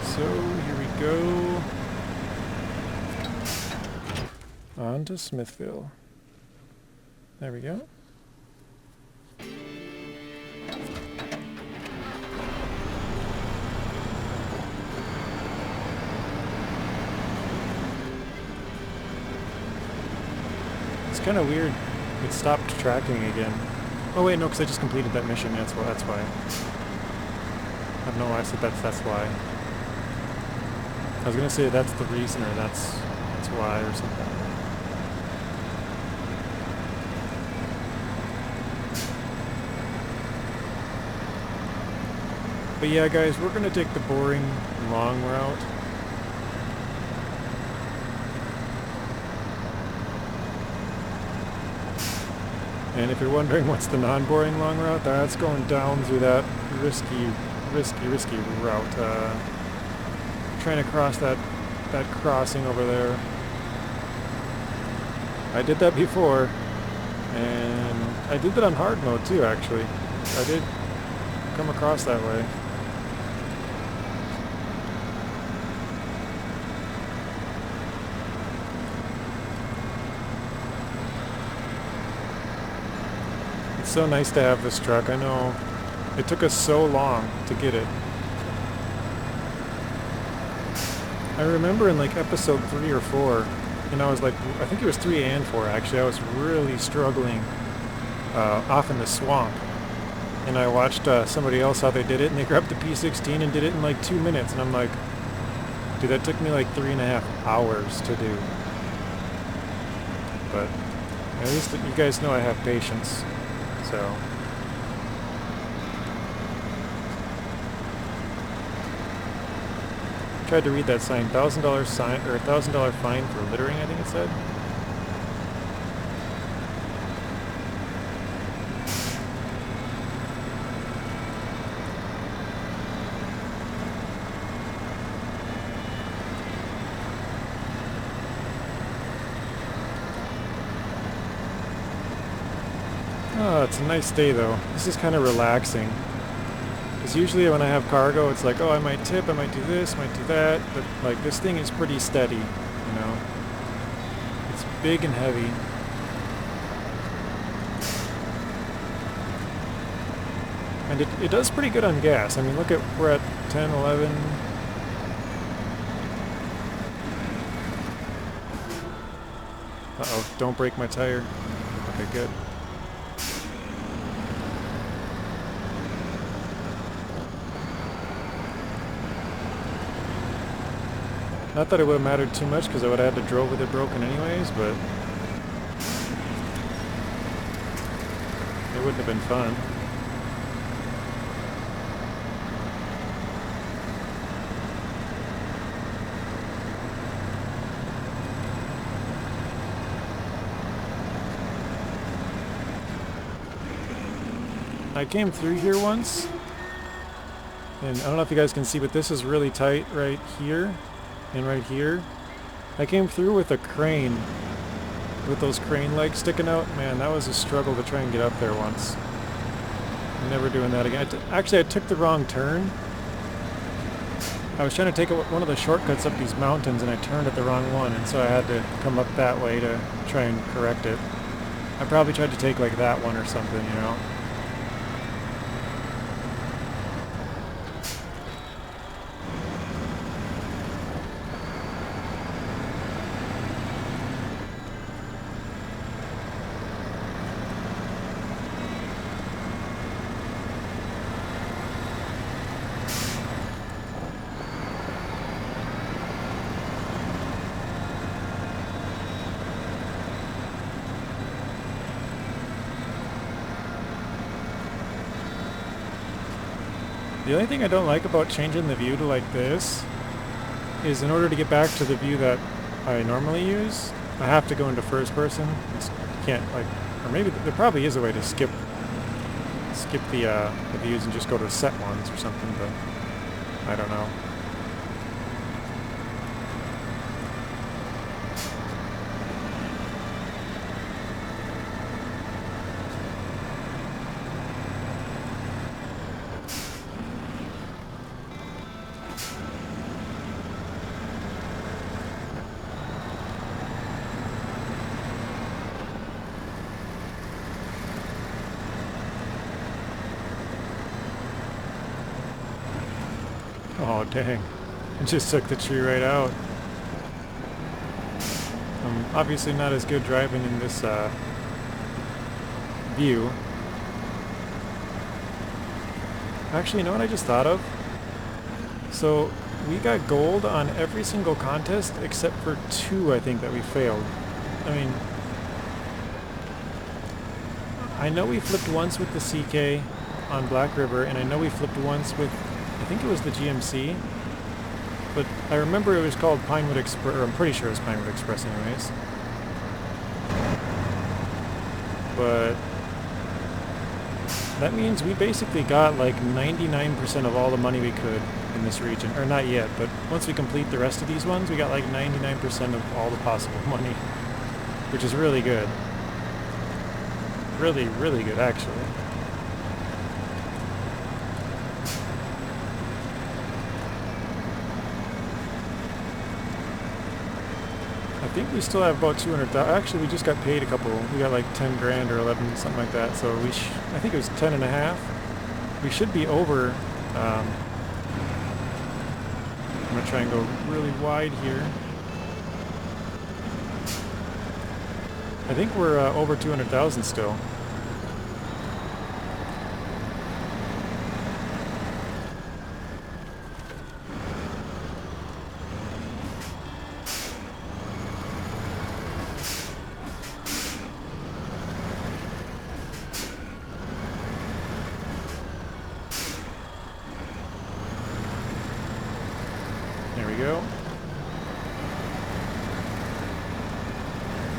So, here we go. On to Smithville. There we go. It's kind of weird. It stopped tracking again. Oh wait, no, because I just completed that mission. That's why. I don't know why I said that's why. I was gonna say that's the reason, or that's why, or something. But yeah, guys, we're gonna take the boring long route. And if you're wondering what's the non-boring long route, that's going down through that risky route. Trying to cross that crossing over there. I did that before, and I did that on hard mode too, actually. I did come across that way. It's so nice to have this truck. I know it took us so long to get it. I remember in like episode 3 or 4, and I was like, I think it was 3 and 4 actually, I was really struggling off in the swamp. And I watched somebody else how they did it, and they grabbed the P16 and did it in like 2 minutes, and I'm like, dude, that took me like 3.5 hours to do. But at least you guys know I have patience, so. Tried to read that sign, $1,000 sign, or $1,000 fine for littering, I think it said. Oh, it's a nice day though. This is kind of relaxing. Because usually when I have cargo, it's like, oh, I might tip, I might do this, might do that, but like this thing is pretty steady, you know. It's big and heavy. And it does pretty good on gas. I mean, look at, we're at 10, 11. Uh-oh, don't break my tire. Okay, good. Not that it would have mattered too much because I would have had to drove with it broken anyways, but it wouldn't have been fun. I came through here once, and I don't know if you guys can see, but this is really tight right here and right here. I came through with a crane, with those crane legs sticking out. Man, that was a struggle to try and get up there once. I'm never doing that again. Actually, I took the wrong turn. I was trying to take one of the shortcuts up these mountains, and I turned at the wrong one, and so I had to come up that way to try and correct it. I probably tried to take like that one or something, you know. The only thing I don't like about changing the view to like this is in order to get back to the view that I normally use, I have to go into first person. I can't, like, or maybe there probably is a way to skip the views and just go to set ones or something, but I don't know. Oh dang, it just took the tree right out. I'm obviously not as good driving in this view. Actually, you know what I just thought of? So, we got gold on every single contest except for 2, I think, that we failed. I mean, I know we flipped once with the CK on Black River, and I know we flipped once with, I think it was the GMC, but I remember it was called Pinewood Express, or I'm pretty sure it was Pinewood Express anyways. But that means we basically got like 99% of all the money we could in this region. Or not yet, but once we complete the rest of these ones, we got like 99% of all the possible money, which is really good. Really, really good, actually. I think we still have about 200,000. Actually, we just got paid a couple. We got like 10 grand or 11, something like that. So I think it was 10 and a half. We should be over. I'm gonna try and go really wide here. I think we're over 200,000 still. There we go.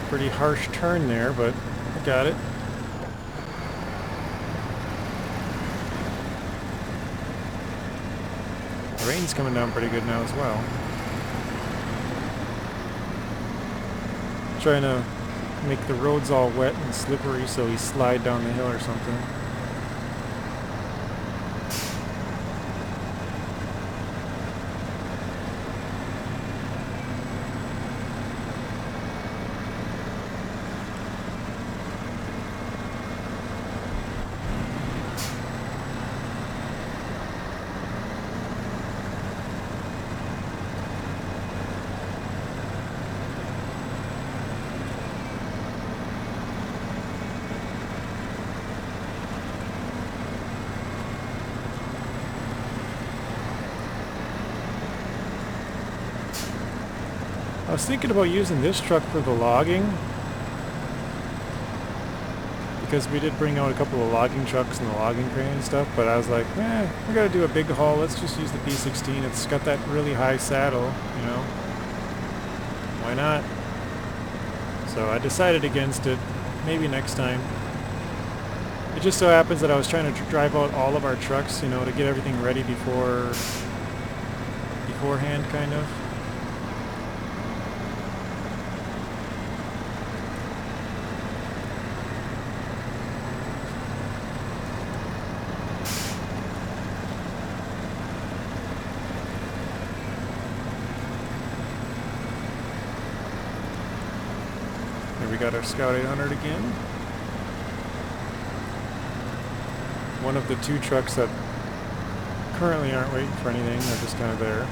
Pretty harsh turn there, but I got it. The rain's coming down pretty good now as well. Trying to make the roads all wet and slippery so we slide down the hill or something. was thinking about using this truck for the logging, because we did bring out a couple of logging trucks and the logging crane and stuff, but I was like, we gotta do a big haul, let's just use the P16. It's got that really high saddle, you know. Why not? So I decided against it. Maybe next time. It just so happens that I was trying to drive out all of our trucks, you know, to get everything ready beforehand, kind of. Here we got our Scout 800 again. One of the two trucks that currently aren't waiting for anything, they're just kind of there.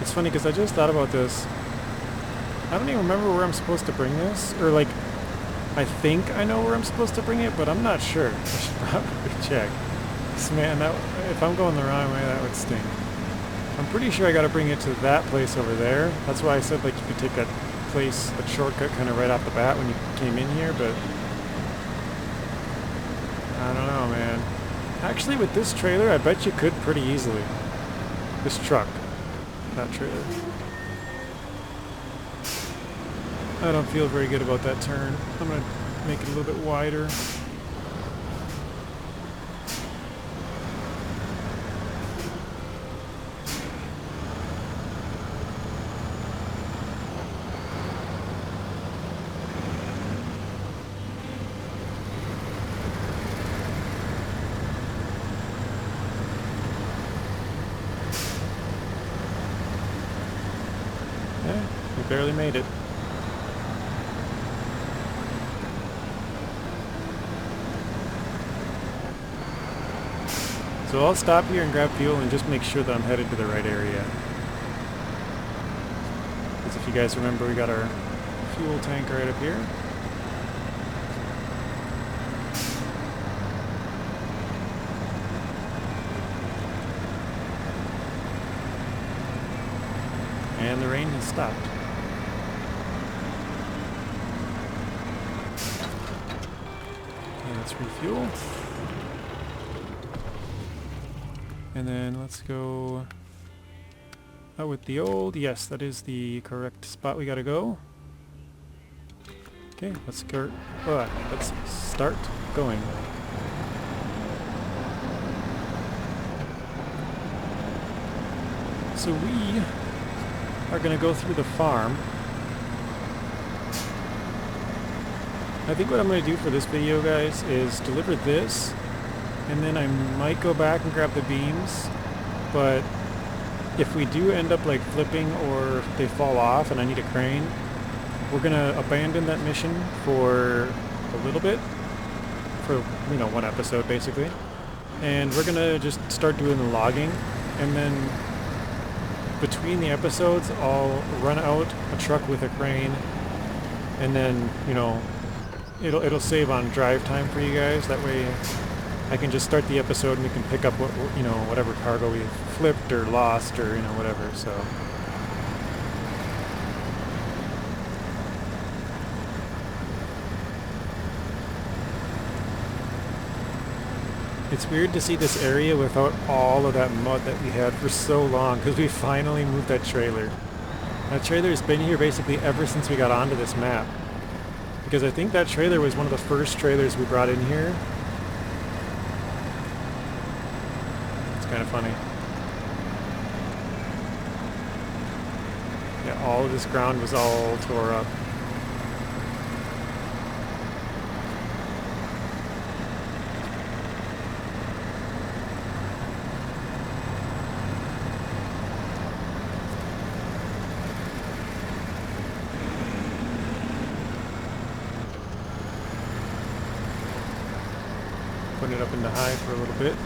It's funny because I just thought about this. I don't even remember where I'm supposed to bring this, or like, I think I know where I'm supposed to bring it, but I'm not sure. I should probably check. Man, if I'm going the wrong way, that would stink. I'm pretty sure I got to bring it to that place over there. That's why I said like you could take that place, that shortcut kind of right off the bat when you came in here, but I don't know, man. Actually, with this trailer, I bet you could pretty easily. This truck, not trailer. I don't feel very good about that turn. I'm going to make it a little bit wider. We barely made it. So I'll stop here and grab fuel and just make sure that I'm headed to the right area. Because if you guys remember, we got our fuel tank right up here. And the rain has stopped. Okay, let's refuel. And then let's go out with the old. Yes, that is the correct spot we gotta go. Okay, let's go. Let's start going. So we are going to go through the farm. I think what I'm going to do for this video, guys, is deliver this, and then I might go back and grab the beams, but if we do end up like flipping or if they fall off and I need a crane, we're going to abandon that mission for a little bit, for, you know, one episode basically, and we're going to just start doing the logging, and then between the episodes, I'll run out a truck with a crane, and then, you know, it'll save on drive time for you guys. That way, I can just start the episode and we can pick up what, you know, whatever cargo we flipped or lost or, you know, whatever. So it's weird to see this area without all of that mud that we had for so long, because we finally moved that trailer. That trailer's been here basically ever since we got onto this map. Because I think that trailer was one of the first trailers we brought in here. It's kind of funny. Yeah, all of this ground was all tore up. Putting it up into high for a little bit.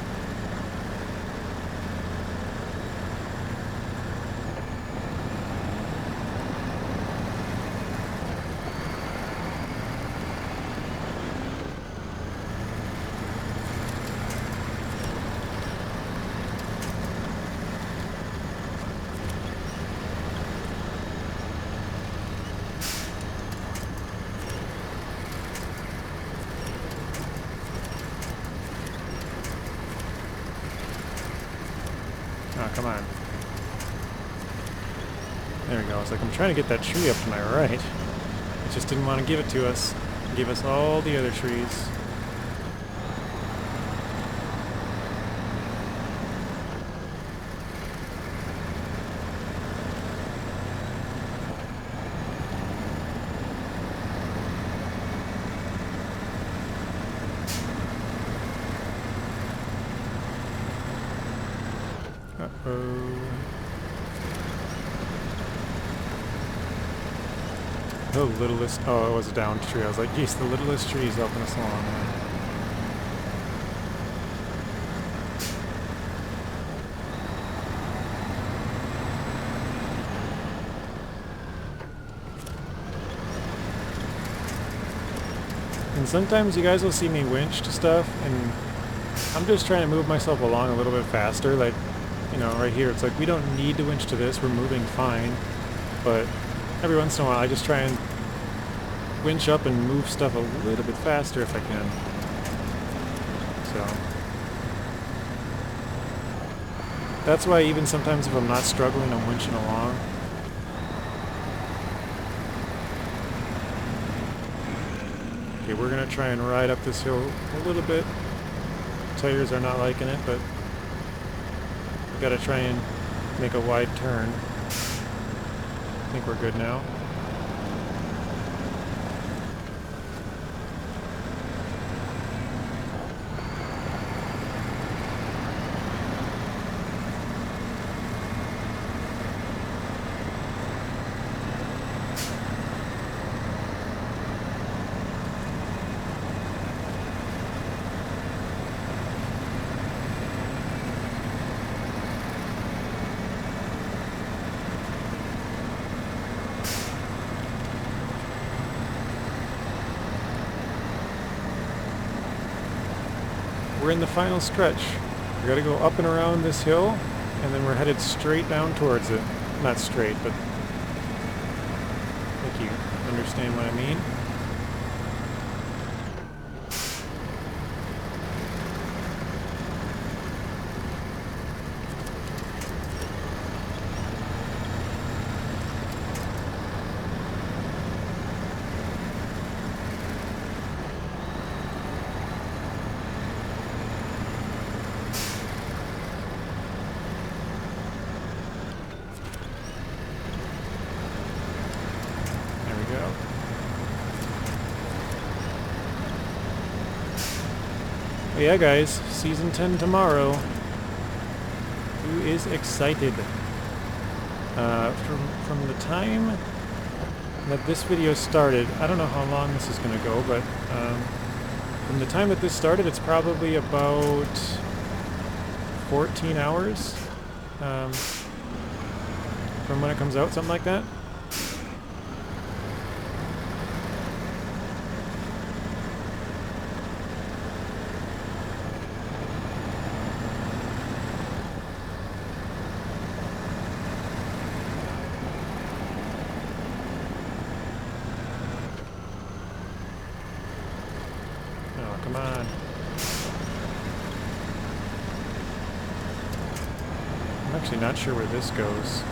come on. There we go. It's like I'm trying to get that tree up to my right. It just didn't want to give it to us. It gave us all the other trees. The littlest, oh, it was a downed tree. I was like, geez, the littlest tree is helping us along, man. And sometimes you guys will see me winch to stuff, and I'm just trying to move myself along a little bit faster. Like, you know, right here, it's like we don't need to winch to this. We're moving fine, but every once in a while, I just try and winch up and move stuff a little bit faster if I can. So that's why even sometimes if I'm not struggling, I'm winching along. Okay, we're gonna try and ride up this hill a little bit. Tires are not liking it, but we gotta try and make a wide turn. I think we're good now. We're in the final stretch. We gotta go up and around this hill, and then we're headed straight down towards it. Not straight, but I think you understand what I mean. But yeah, guys, season 10 tomorrow. Who is excited? From the time that this video started, I don't know how long this is going to go, but from the time that this started, it's probably about 14 hours from when it comes out, something like that. Come on. I'm actually not sure where this goes.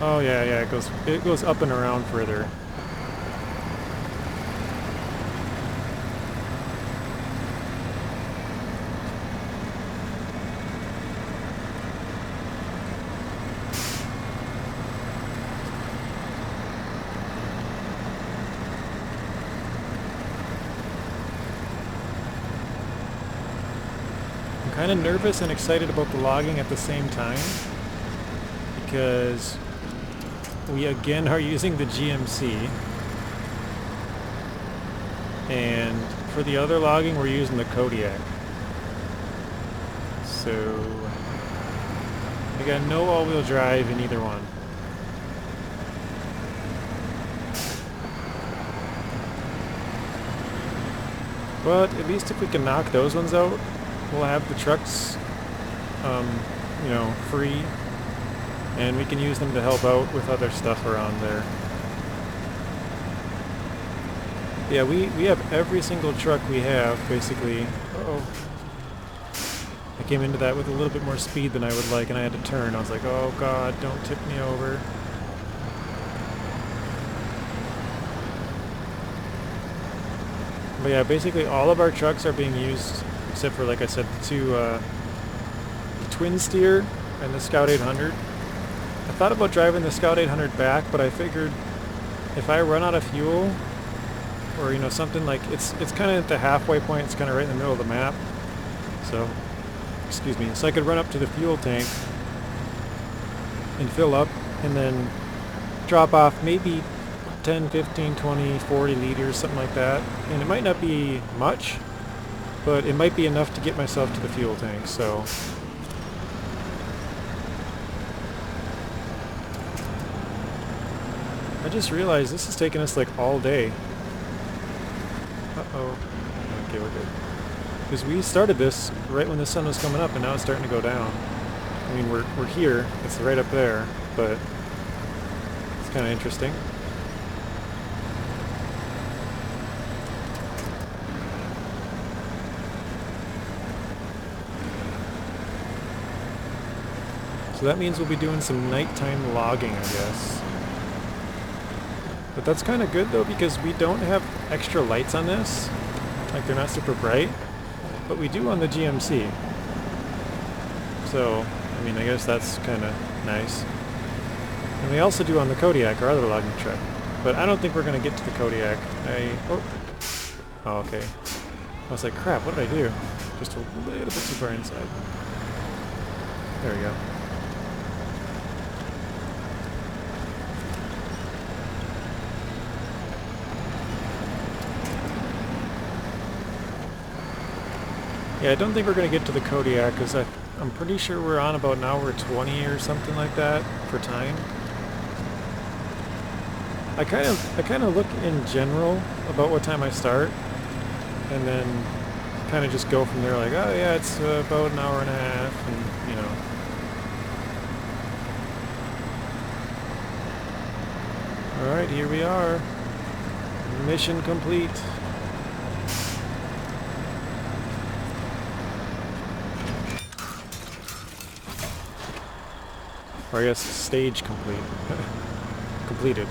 Oh yeah, it goes up and around further. Kind of nervous and excited about the logging at the same time because we again are using the GMC, and for the other logging we're using the Kodiak. So we got no all-wheel drive in either one. But at least if we can knock those ones out, we'll have the trucks, you know, free, and we can use them to help out with other stuff around there. Yeah, we have every single truck we have, basically. Uh-oh. I came into that with a little bit more speed than I would like, and I had to turn. I was like, oh god, don't tip me over. But yeah, basically all of our trucks are being used, except for, like I said, the Twinsteer and the Scout 800. I thought about driving the Scout 800 back, but I figured if I run out of fuel, or you know, something like, it's kind of at the halfway point, it's kind of right in the middle of the map. So, excuse me, so I could run up to the fuel tank and fill up and then drop off maybe 10, 15, 20, 40 liters, something like that. And it might not be much, but it might be enough to get myself to the fuel tank, so. I just realized this is taking us like all day. Uh-oh. Okay, we're good. Because we started this right when the sun was coming up, and now it's starting to go down. I mean, we're here. It's right up there, but it's kind of interesting. So that means we'll be doing some nighttime logging, I guess. But that's kind of good though, because we don't have extra lights on this. Like, they're not super bright. But we do on the GMC. So, I mean, I guess that's kind of nice. And we also do on the Kodiak, our other logging truck. But I don't think we're going to get to the Kodiak. Oh, okay. I was like, crap, what did I do? Just a little bit too far inside. There we go. Yeah, I don't think we're going to get to the Kodiak because I'm pretty sure we're on about an hour 20 or something like that for time. I kind of look in general about what time I start, and then kind of just go from there. Like, oh yeah, it's about an hour and a half, and you know. All right, here we are. Mission complete. Or I guess stage complete. Completed.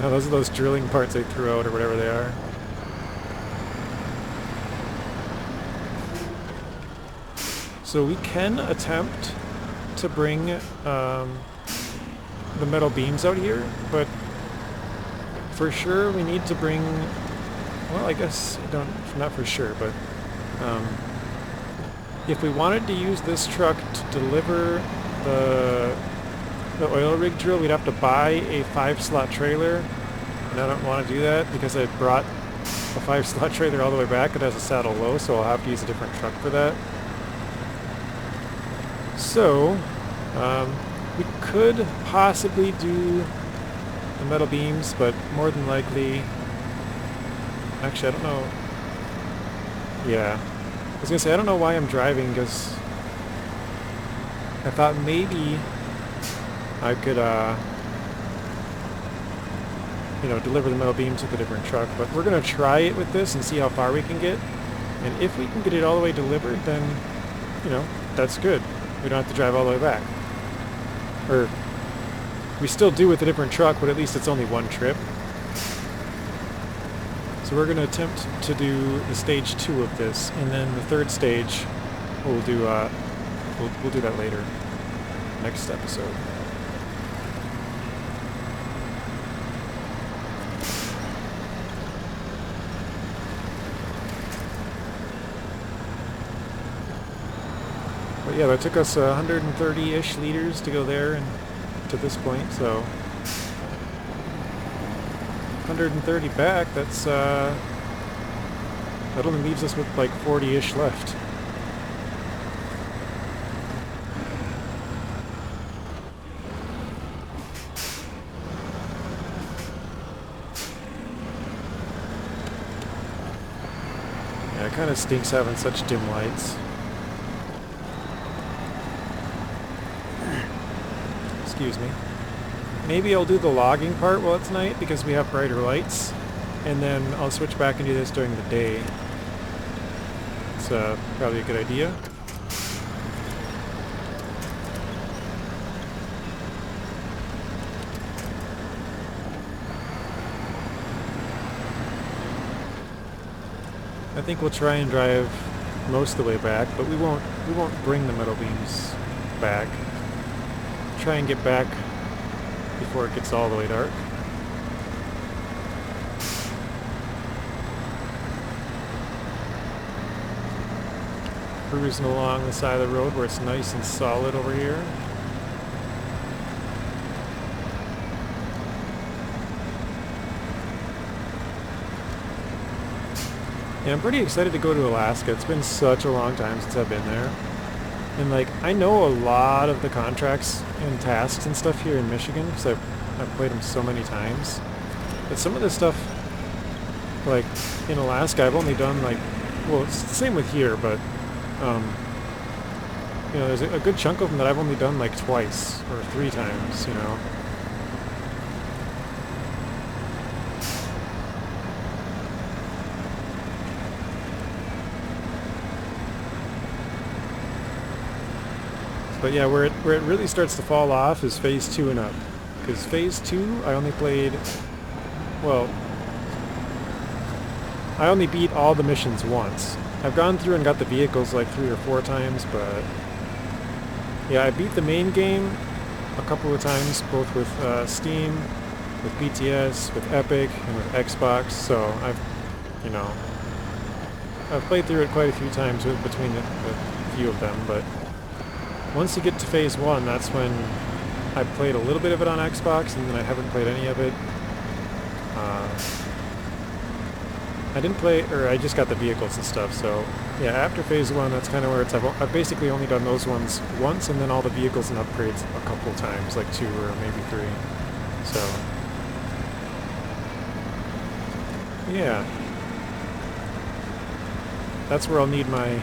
Oh, those are those drilling parts they threw out or whatever they are. So we can attempt to bring the metal beams out here, but for sure we need to bring, well, I guess, not for sure, but if we wanted to use this truck to deliver the oil rig drill, we'd have to buy a 5-slot trailer, and I don't want to do that because I brought a 5-slot trailer all the way back. It has a saddle low, so I'll have to use a different truck for that. So we could possibly do the metal beams, but more than likely, actually I don't know. Yeah, I was gonna say I don't know why I'm driving, because I thought maybe I could you know, deliver the metal beams with a different truck, but we're gonna try it with this and see how far we can get, and if we can get it all the way delivered, then you know, that's good. We don't have to drive all the way back, or we still do with a different truck, but at least it's only one trip. So we're going to attempt to do the stage 2 of this, and then the third stage we'll do we'll do that later, next episode. But yeah, that took us 130-ish liters to go there and to this point, so 130 back, that's that only leaves us with like 40-ish left. Yeah, it kind of stinks having such dim lights. Excuse me. Maybe I'll do the logging part while it's night because we have brighter lights. and then I'll switch back and do this during the day. It's probably a good idea. I think we'll try and drive most of the way back, but we won't bring the metal beams back. Try and get back before it gets all the way dark. Cruising along the side of the road where it's nice and solid over here. Yeah, I'm pretty excited to go to Alaska. It's been such a long time since I've been there. And like, I know a lot of the contracts and tasks and stuff here in Michigan because I've played them so many times. But some of the stuff, like in Alaska, I've only done like, well, it's the same with here, but you know, there's a good chunk of them that I've only done like twice or 3 times, you know. But yeah, where it really starts to fall off is phase 2 and up. Because phase 2, I only played, well, I only beat all the missions once. I've gone through and got the vehicles like 3 or 4 times, but yeah, I beat the main game a couple of times, both with Steam, with BTS, with Epic, and with Xbox, so I've played through it quite a few times between the few of them, but once you get to phase 1, that's when I played a little bit of it on Xbox, and then I haven't played any of it. I didn't play, or I just got the vehicles and stuff, so yeah, after phase 1, that's kind of where it's, I've basically only done those ones once, and then all the vehicles and upgrades a couple times, like 2 or maybe 3, so yeah. That's where I'll need my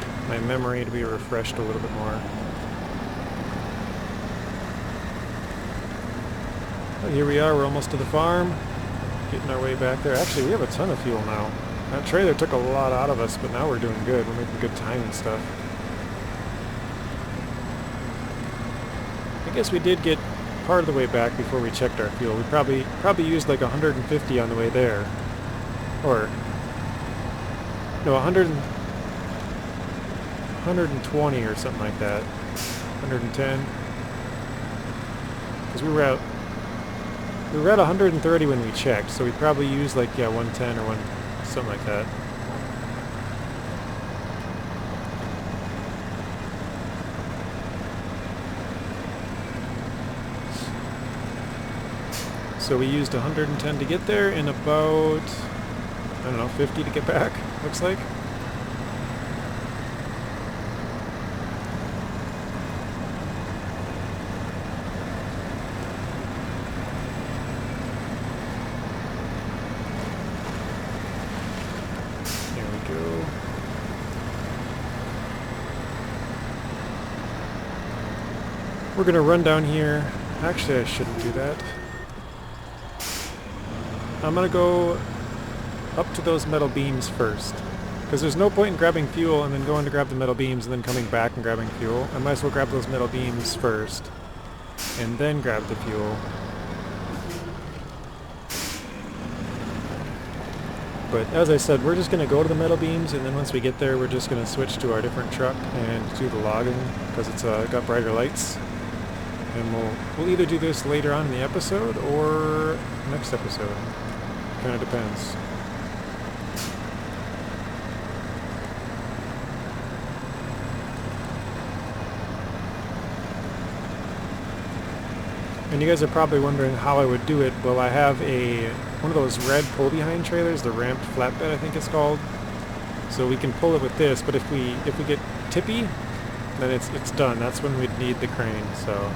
memory to be refreshed a little bit more. Well, here we are, we're almost to the farm, getting our way back there. Actually, we have a ton of fuel now. That trailer took a lot out of us, but now we're doing good. We're making good time and stuff. I guess we did get part of the way back before we checked our fuel. We probably used like 150 on the way there. Or, no, 120 or something like that. 110. Because we were at 130 when we checked, so we probably used like, yeah, 110 or something like that. So we used 110 to get there and about, I don't know, 50 to get back, looks like. We're gonna run down here. Actually, I shouldn't do that. I'm gonna go up to those metal beams first. Because there's no point in grabbing fuel and then going to grab the metal beams and then coming back and grabbing fuel. I might as well grab those metal beams first and then grab the fuel. But as I said, we're just going to go to the metal beams, and then once we get there, we're just going to switch to our different truck and do the logging because it's got brighter lights. And we'll either do this later on in the episode or next episode. Kind of depends. And you guys are probably wondering how I would do it. Well, I have one of those red pull-behind trailers, the ramped flatbed I think it's called. So we can pull it with this, but if we get tippy, then it's done. That's when we'd need the crane, so.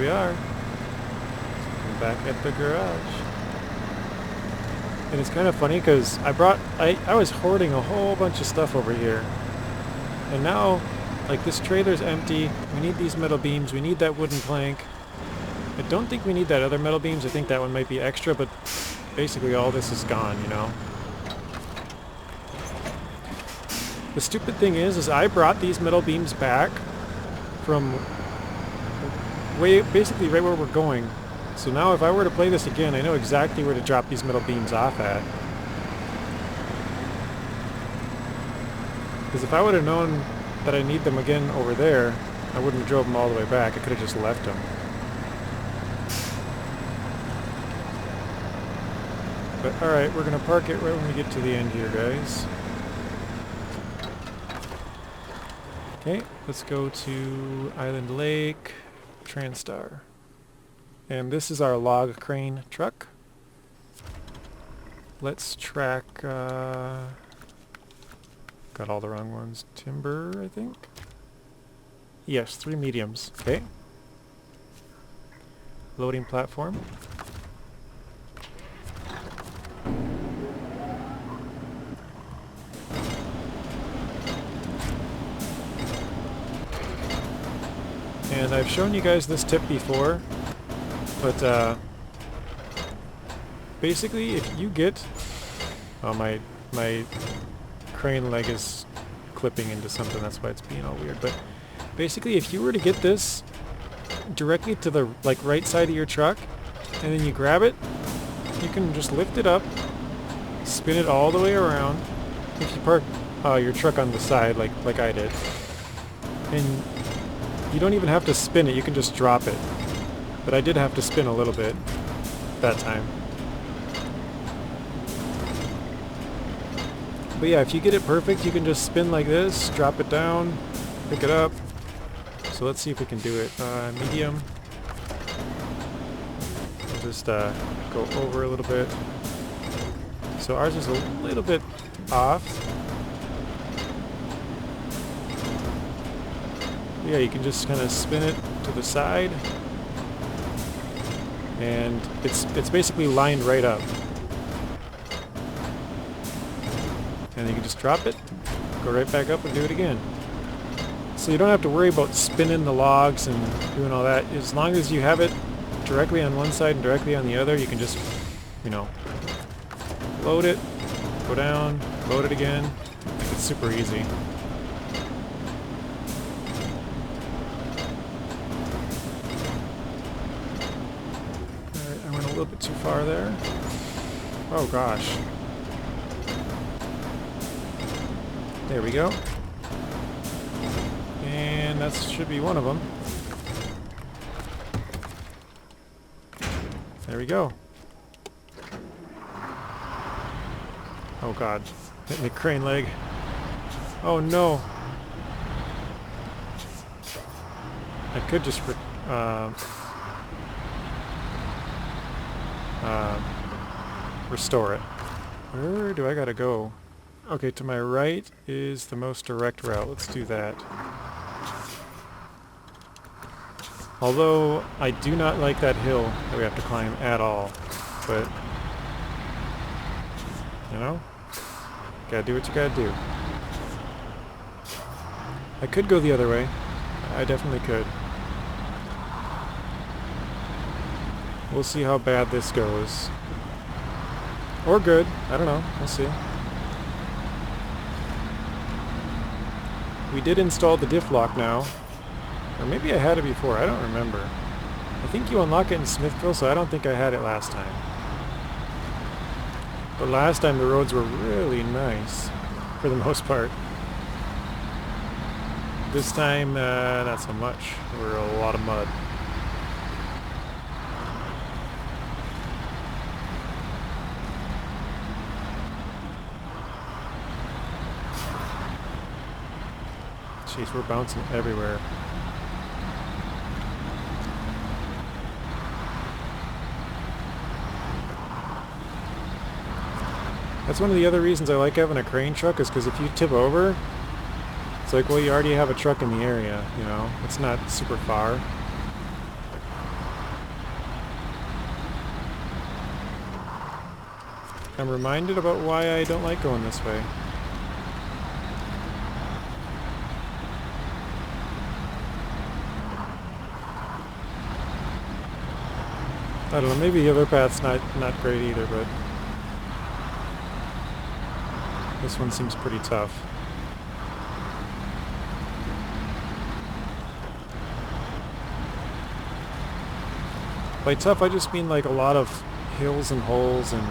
we are. I'm back at the garage. And it's kind of funny because I was hoarding a whole bunch of stuff over here. And now, like, this trailer's empty. We need these metal beams. We need that wooden plank. I don't think we need that other metal beams. I think that one might be extra, but basically all this is gone, you know? The stupid thing is I brought these metal beams back from basically right where we're going. So now if I were to play this again, I know exactly where to drop these metal beams off at. Because if I would have known that I need them again over there, I wouldn't have drove them all the way back. I could have just left them. But alright, we're going to park it right when we get to the end here, guys. Okay, let's go to Island Lake, Transtar. And this is our log crane truck. Let's track, got all the wrong ones. Timber, I think? Yes, 3 mediums. Okay. Loading platform. And I've shown you guys this tip before, but basically if you get... Oh, my crane leg is clipping into something, that's why it's being all weird. But basically if you were to get this directly to the right side of your truck, and then you grab it, you can just lift it up, spin it all the way around. If you park your truck on the side like I did, and you don't even have to spin it, you can just drop it. But I did have to spin a little bit that time. But yeah, if you get it perfect, you can just spin like this, drop it down, pick it up. So let's see if we can do it. Medium. We'll just go over a little bit. So ours is a little bit off. Yeah, you can just kind of spin it to the side, and it's basically lined right up. And you can just drop it, go right back up and do it again. So you don't have to worry about spinning the logs and doing all that. As long as you have it directly on one side and directly on the other, you can just, you know, load it, go down, load it again. It's super easy. A little bit too far there. Oh gosh. There we go. And that should be one of them. There we go. Oh god. Hit me crane leg. Oh no. I could just restore it. Where do I gotta go? Okay, to my right is the most direct route. Let's do that. Although I do not like that hill that we have to climb at all. But, you know, gotta do what you gotta do. I could go the other way. I definitely could. We'll see how bad this goes. Or good. I don't know. We'll see. We did install the diff lock now. Or maybe I had it before. I don't remember. I think you unlock it in Smithville, so I don't think I had it last time. But last time the roads were really nice. For the most part. This time, not so much. There were a lot of mud. Jeez, we're bouncing everywhere. That's one of the other reasons I like having a crane truck, is because if you tip over, it's like, well, you already have a truck in the area, you know? It's not super far. I'm reminded about why I don't like going this way. I don't know, maybe the other path's not great either, but this one seems pretty tough. By tough, I just mean like a lot of hills and holes and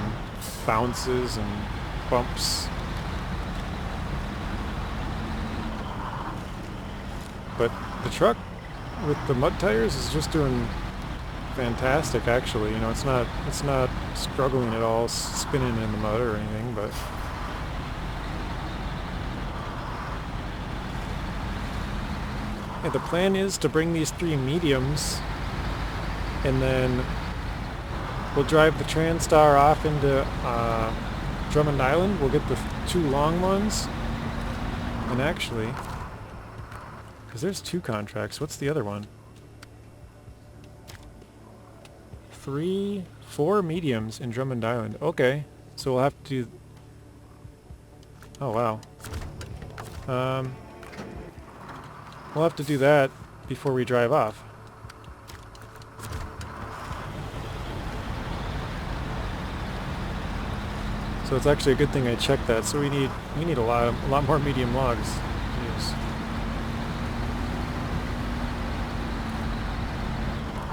bounces and bumps. But the truck with the mud tires is just doing fantastic, actually. You know, it's not struggling at all, spinning in the mud or anything, but yeah, the plan is to bring these 3 mediums, and then we'll drive the Transtar off into Drummond Island. We'll get the 2 long ones, and actually, because there's 2 contracts, what's the other one? 4 mediums in Drummond Island. Okay, so we'll have to do... Oh, wow. We'll have to do that before we drive off. So it's actually a good thing I checked that. So we need a lot more medium logs to use.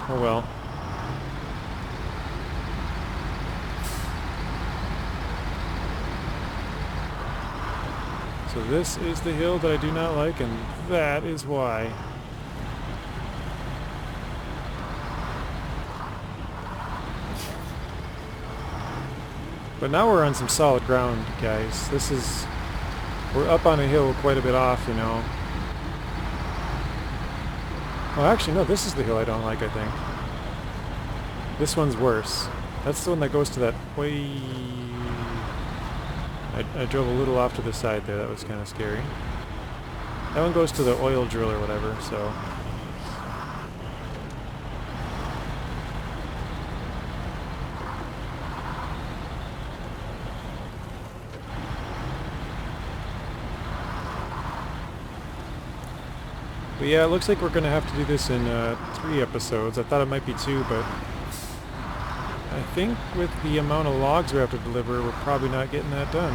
Oh well. So this is the hill that I do not like, and that is why. But now we're on some solid ground, guys. We're up on a hill quite a bit off, you know. Well, actually, no, this is the hill I don't like, I think. This one's worse. That's the one that goes to that way... I drove a little off to the side there. That was kind of scary. That one goes to the oil drill or whatever, so... But yeah, it looks like we're going to have to do this in 3 episodes. I thought it might be 2, but... I think with the amount of logs we have to deliver, we're probably not getting that done.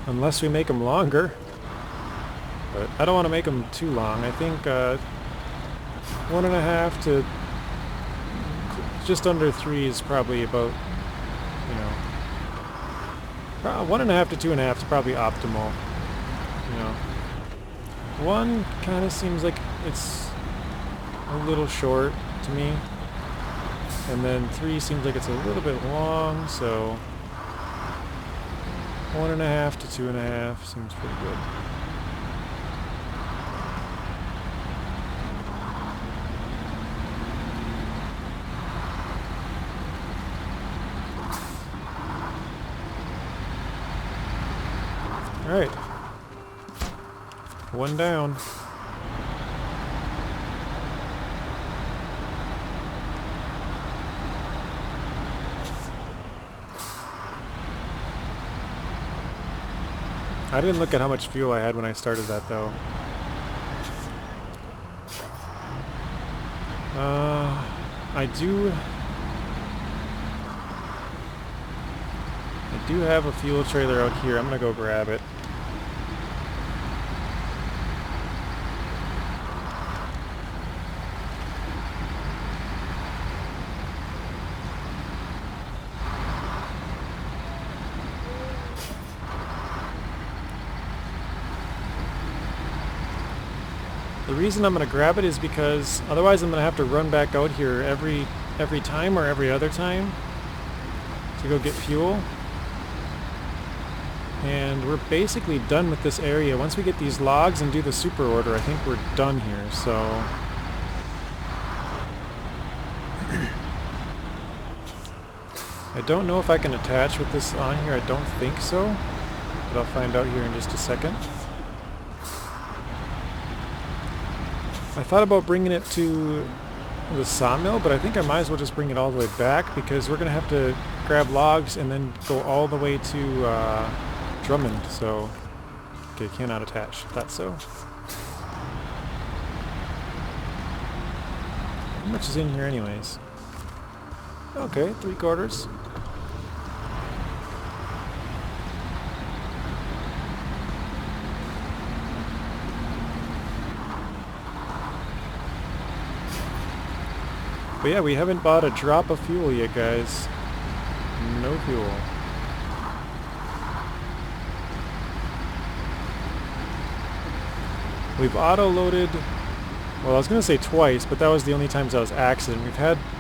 Unless we make them longer. But I don't want to make them too long. I think 1.5 to just under 3 is probably about, you know, 1.5 to 2.5 is probably optimal. You know, 1 kind of seems like it's a little short to me, and then 3 seems like it's a little bit long, so 1.5 to 2.5 seems pretty good. All right. 1 down. I didn't look at how much fuel I had when I started that though. I do have a fuel trailer out here. I'm gonna go grab it. The reason I'm going to grab it is because otherwise I'm going to have to run back out here every time or every other time to go get fuel. And we're basically done with this area. Once we get these logs and do the super order, I think we're done here, so... I don't know if I can attach with this on here. I don't think so, but I'll find out here in just a second. I thought about bringing it to the sawmill, but I think I might as well just bring it all the way back because we're going to have to grab logs and then go all the way to Drummond, so... Okay, cannot attach. Thought so. How much is in here anyways? Okay, 3/4. But yeah, we haven't bought a drop of fuel yet, guys. No fuel. We've auto-loaded, well, I was going to say twice, but that was the only times I was accident.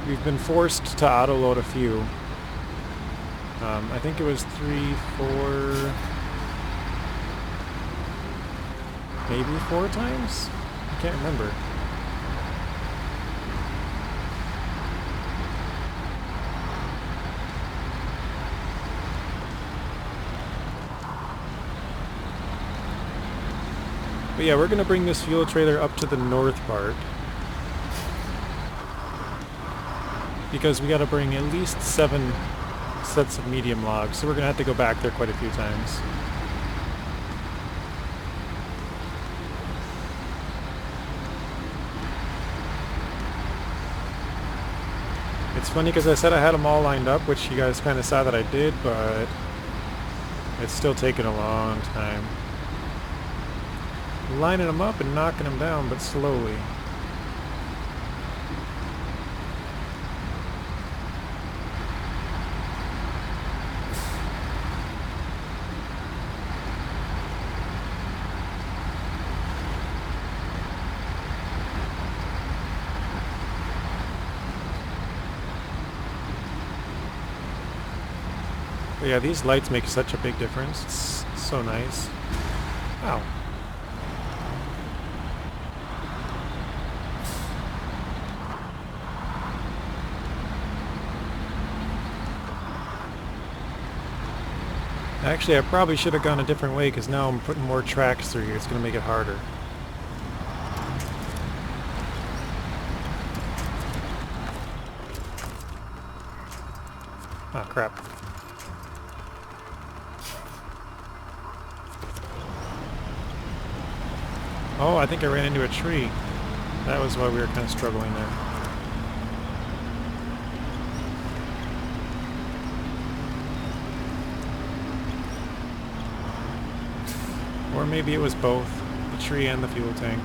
We've been forced to auto-load a few. I think it was 3, 4, maybe 4 times? I can't remember. But yeah, we're going to bring this fuel trailer up to the north part. Because we got to bring at least 7 sets of medium logs, so we're going to have to go back there quite a few times. It's funny because I said I had them all lined up, which you guys kind of saw that I did, but it's still taking a long time. Lining them up and knocking them down, but slowly. But yeah, these lights make such a big difference. It's so nice. Ow. Actually, I probably should have gone a different way because now I'm putting more tracks through here. It's going to make it harder. Ah, crap. Oh, I think I ran into a tree. That was why we were kind of struggling there. Or maybe it was both, the tree and the fuel tank.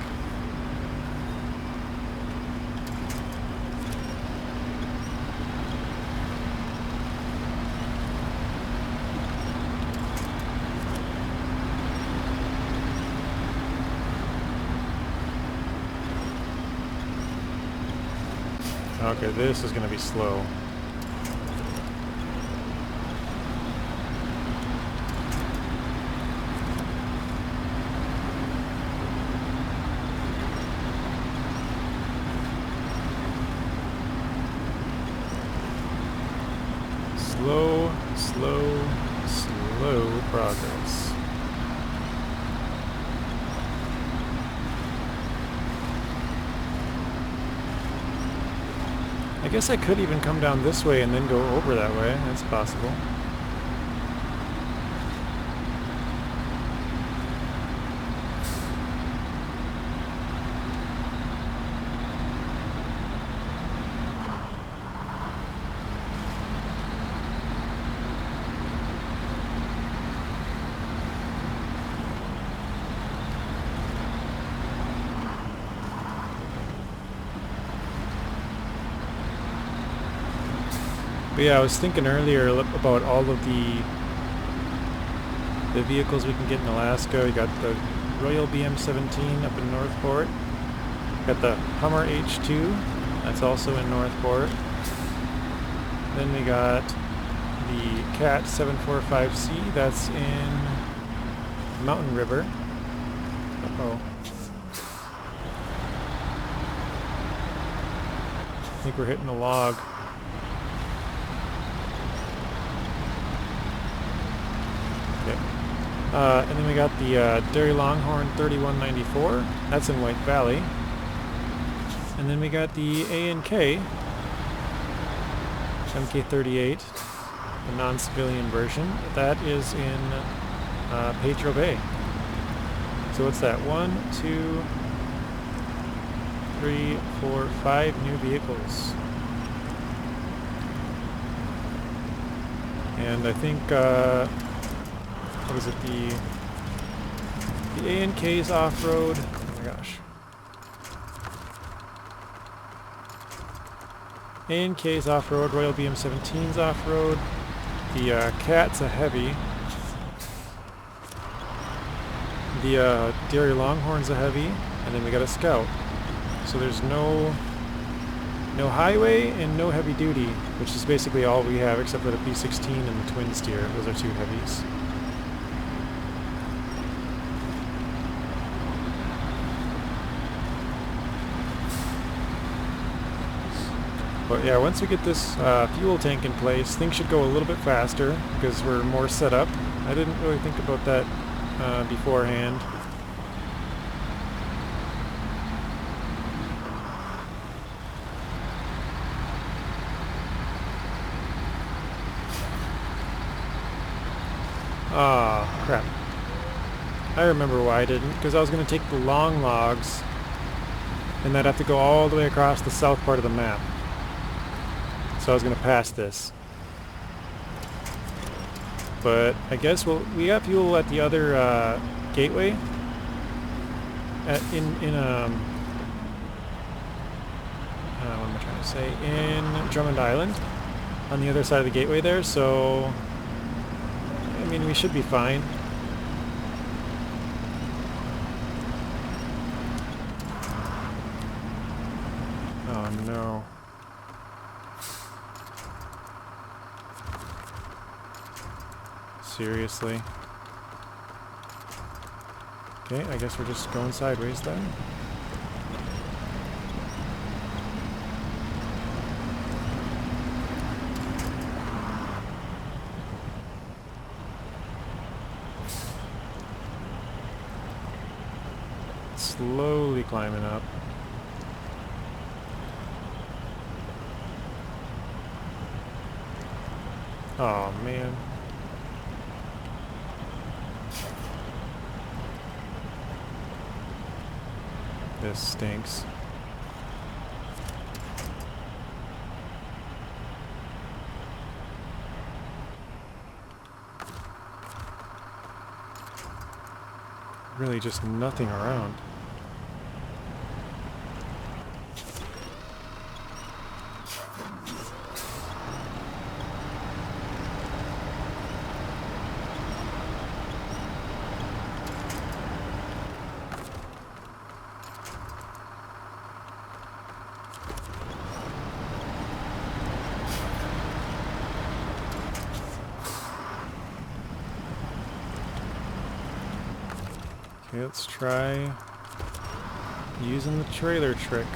Okay, this is going to be slow. Slow progress. I guess I could even come down this way and then go over that way. That's possible. But yeah, I was thinking earlier about all of the vehicles we can get in Alaska. We got the Royal BM17 up in Northport. Got the Hummer H2, that's also in Northport. Then we got the Cat 745C, that's in Mountain River. Uh-oh. I think we're hitting a log. And then we got the Dairy Longhorn 3194. That's in White Valley. And then we got the A&K, MK38, the non-civilian version. That is in Pedro Bay. So what's that? 1, 2, 3, 4, 5 new vehicles. And I think, what is it, the A&K's off-road, oh my gosh. A&K's off-road, Royal BM17's off-road, the Cat's a heavy, the Dairy Longhorn's a heavy, and then we got a Scout. So there's no highway and no heavy duty, which is basically all we have except for the P16 and the Twinsteer. Those are 2 heavies. But yeah, once we get this fuel tank in place, things should go a little bit faster because we're more set up. I didn't really think about that beforehand. Ah, crap. I remember why I didn't, because I was going to take the long logs and I'd have to go all the way across the south part of the map. So I was going to pass this. But I guess we got fuel at the other gateway. What am I trying to say? In Drummond Island, on the other side of the gateway there, so I mean, we should be fine. Oh no. Seriously? Okay, I guess we're just going sideways then. Slowly climbing up. Oh man. This stinks. Really just nothing around. Okay, let's try using the trailer trick.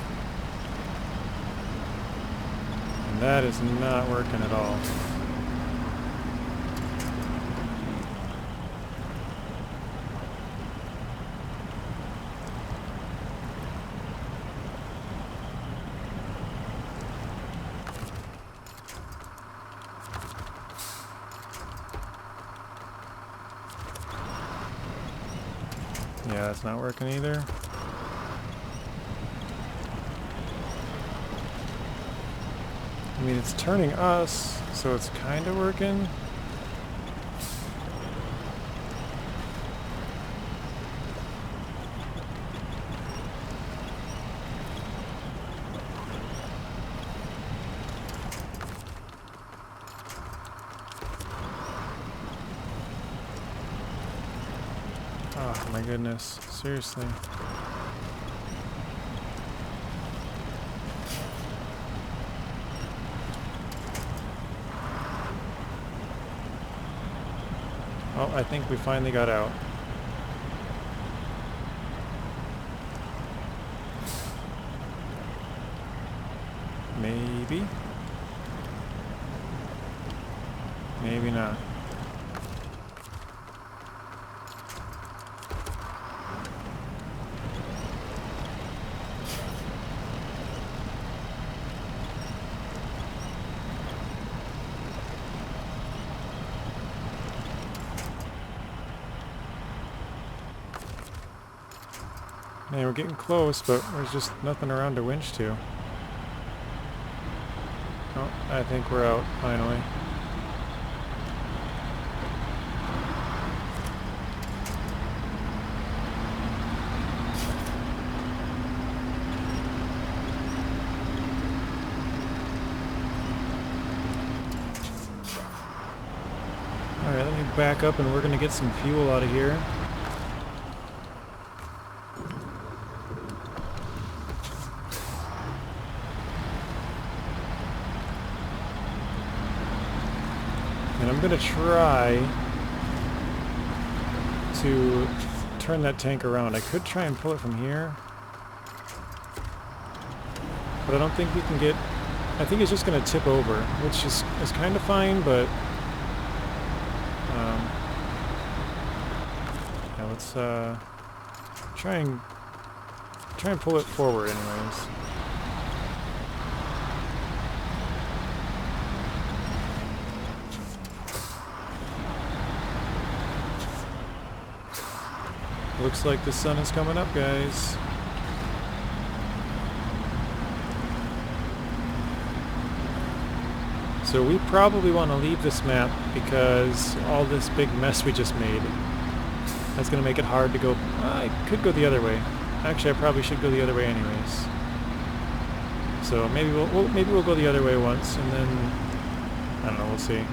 And that is not working at all. Yeah, that's not working either. I mean, it's turning us, so it's kind of working. Oh my goodness, seriously. Oh, I think we finally got out. Maybe. Maybe not. Hey, we're getting close, but there's just nothing around to winch to. Oh, I think we're out, finally. Alright, let me back up and we're going to get some fuel out of here. And I'm going to try to turn that tank around. I could try and pull it from here, but I don't think we can get... I think it's just going to tip over, which is kind of fine, but... yeah, let's try and pull it forward anyways. Looks like the sun is coming up, guys. So we probably want to leave this map because all this big mess we just made. That's going to make it hard to go... I could go the other way. Actually, I probably should go the other way anyways. So maybe we'll go the other way once, and then... I don't know, we'll see.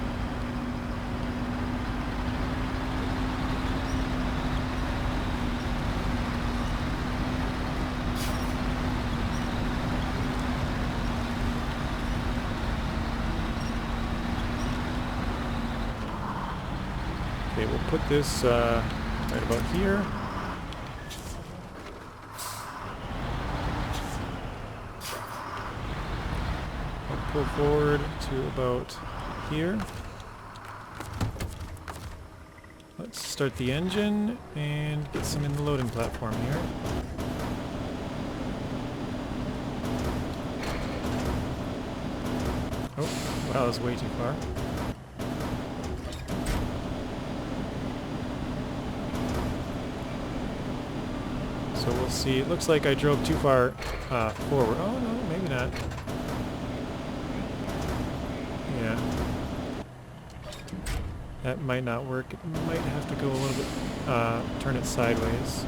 Okay, we'll put this right about here. I'll pull forward to about here. Let's start the engine and get some in the loading platform here. Oh, wow, that was way too far. So we'll see. It looks like I drove too far forward. Oh no, maybe not. Yeah. That might not work. It might have to go a little bit, turn it sideways.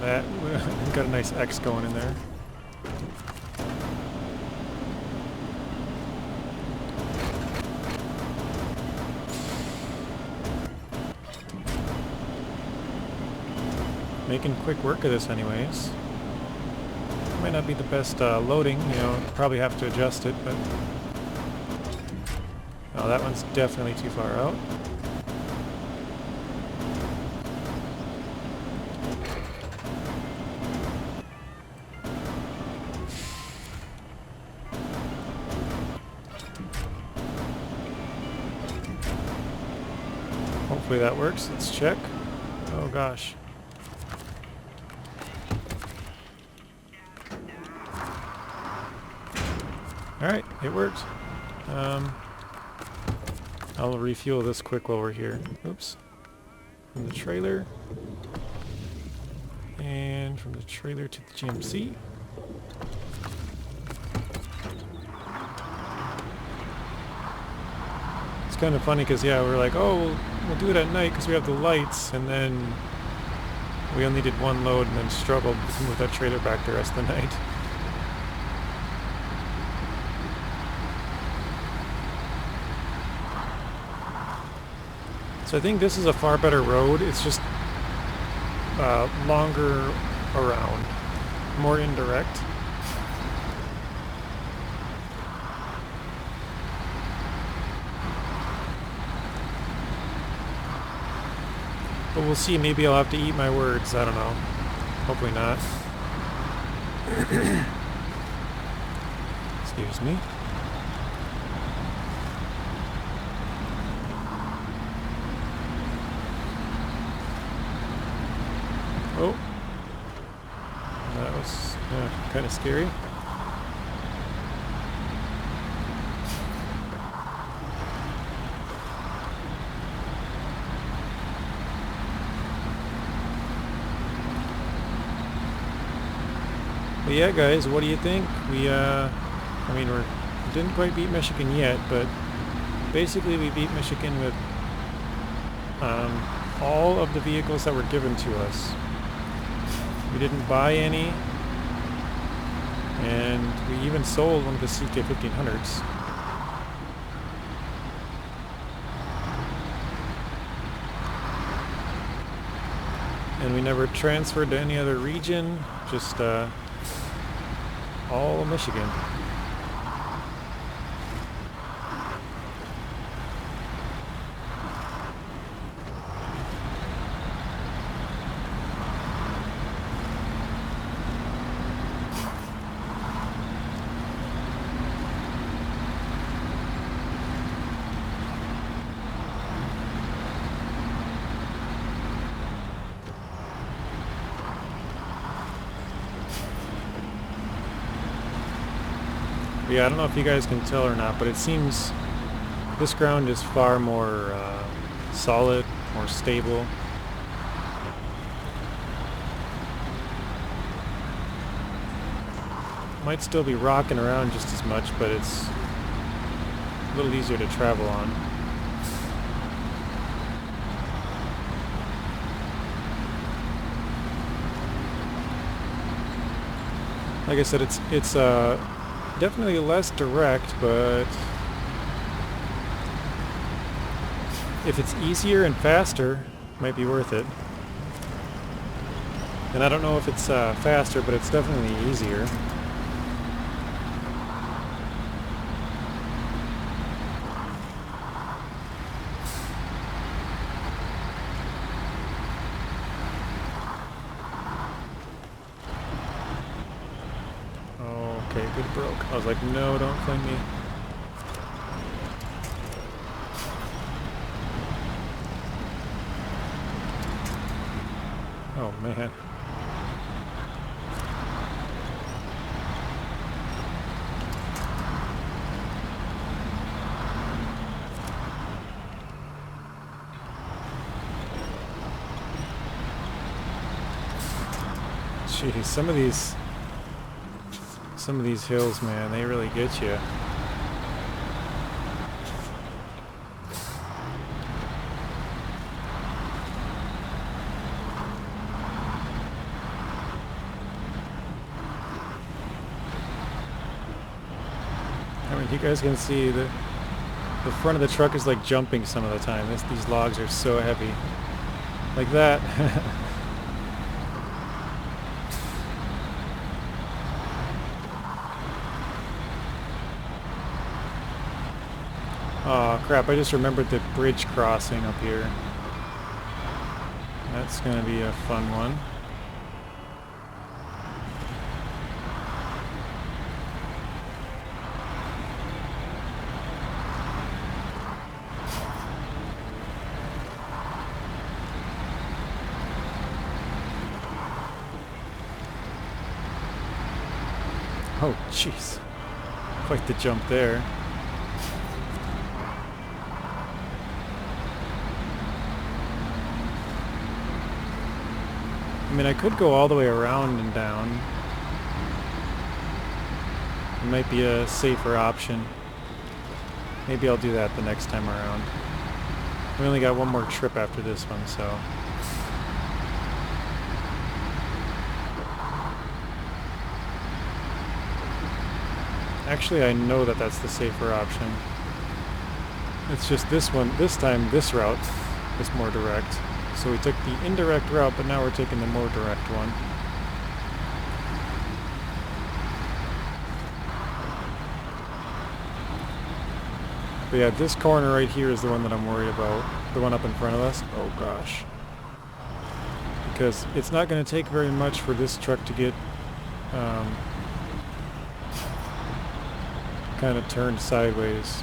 That, got a nice X going in there. Making quick work of this anyways. Might not be the best loading, you know, probably have to adjust it, but... Oh, that one's definitely too far out. Hopefully that works. Let's check. Oh gosh. Alright, it worked. I'll refuel this quick while we're here. Oops. From the trailer. And from the trailer to the GMC. It's kind of funny because, yeah, we're like, oh, we'll do it at night because we have the lights, and then we only did one load and then struggled to move that trailer back the rest of the night. So I think this is a far better road. It's just longer around, more indirect. But we'll see. Maybe I'll have to eat my words. I don't know. Hopefully not. Excuse me. Oh. That was kind of scary. But yeah, guys, what do you think? We didn't quite beat Michigan yet, but basically we beat Michigan with all of the vehicles that were given to us. We didn't buy any, and we even sold one of the CK1500s. And we never transferred to any other region, just all of Michigan. Yeah, I don't know if you guys can tell or not, but it seems this ground is far more solid, more stable. Might still be rocking around just as much, but it's a little easier to travel on. Like I said, it's definitely less direct, but if it's easier and faster, it might be worth it. And I don't know if it's faster, but it's definitely easier. Okay, good broke. I was like, no, don't fling me. Oh, man. Jeez, some of these hills, man, they really get you. I mean, you guys can see the front of the truck is like jumping some of the time. These logs are so heavy. Like that. Oh crap, I just remembered the bridge crossing up here. That's gonna be a fun one. Oh jeez, quite the jump there. I mean, I could go all the way around and down. It might be a safer option. Maybe I'll do that the next time around. We only got one more trip after this one, so... Actually, I know that that's the safer option. It's just this one, this time this route is more direct. So we took the indirect route, but now we're taking the more direct one. But yeah, this corner right here is the one that I'm worried about. The one up in front of us. Oh gosh. Because it's not going to take very much for this truck to get kind of turned sideways.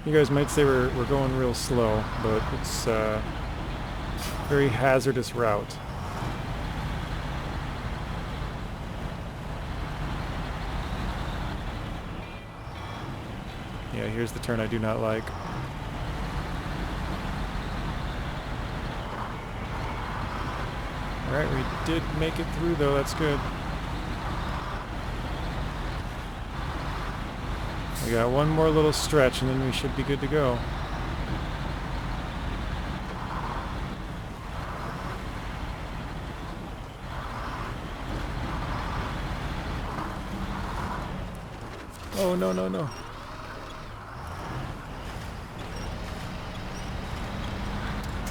You guys might say we're going real slow, but it's a very hazardous route. Yeah, here's the turn I do not like. Alright, we did make it through though, that's good. We got one more little stretch and then we should be good to go. Oh, no, no, no.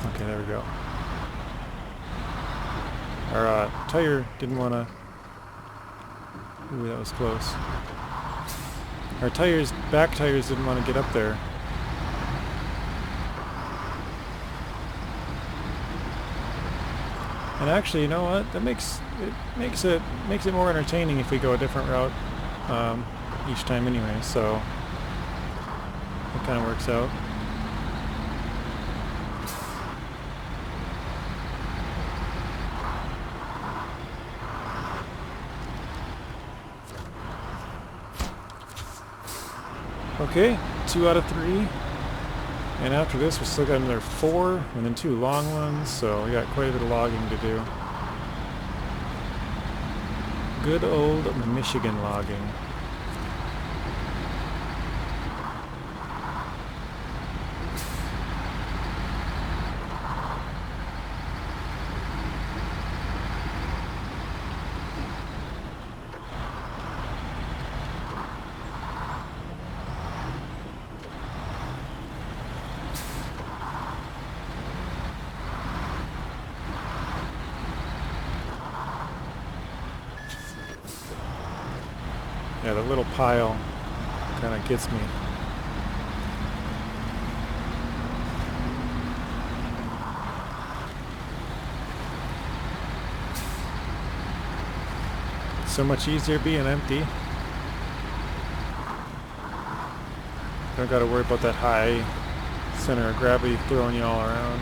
Okay, there we go. Our tire didn't want to... Ooh, that was close. Our tires, back tires didn't want to get up there. And actually, you know what? That makes it more entertaining if we go a different route each time anyway, so it kind of works out. Okay, 2 out of 3. And after this, we still got another 4, and then 2 long ones, so we got quite a bit of logging to do. Good old Michigan logging. Yeah, the little pile kind of gets me. It's so much easier being empty. Don't got to worry about that high center of gravity throwing you all around.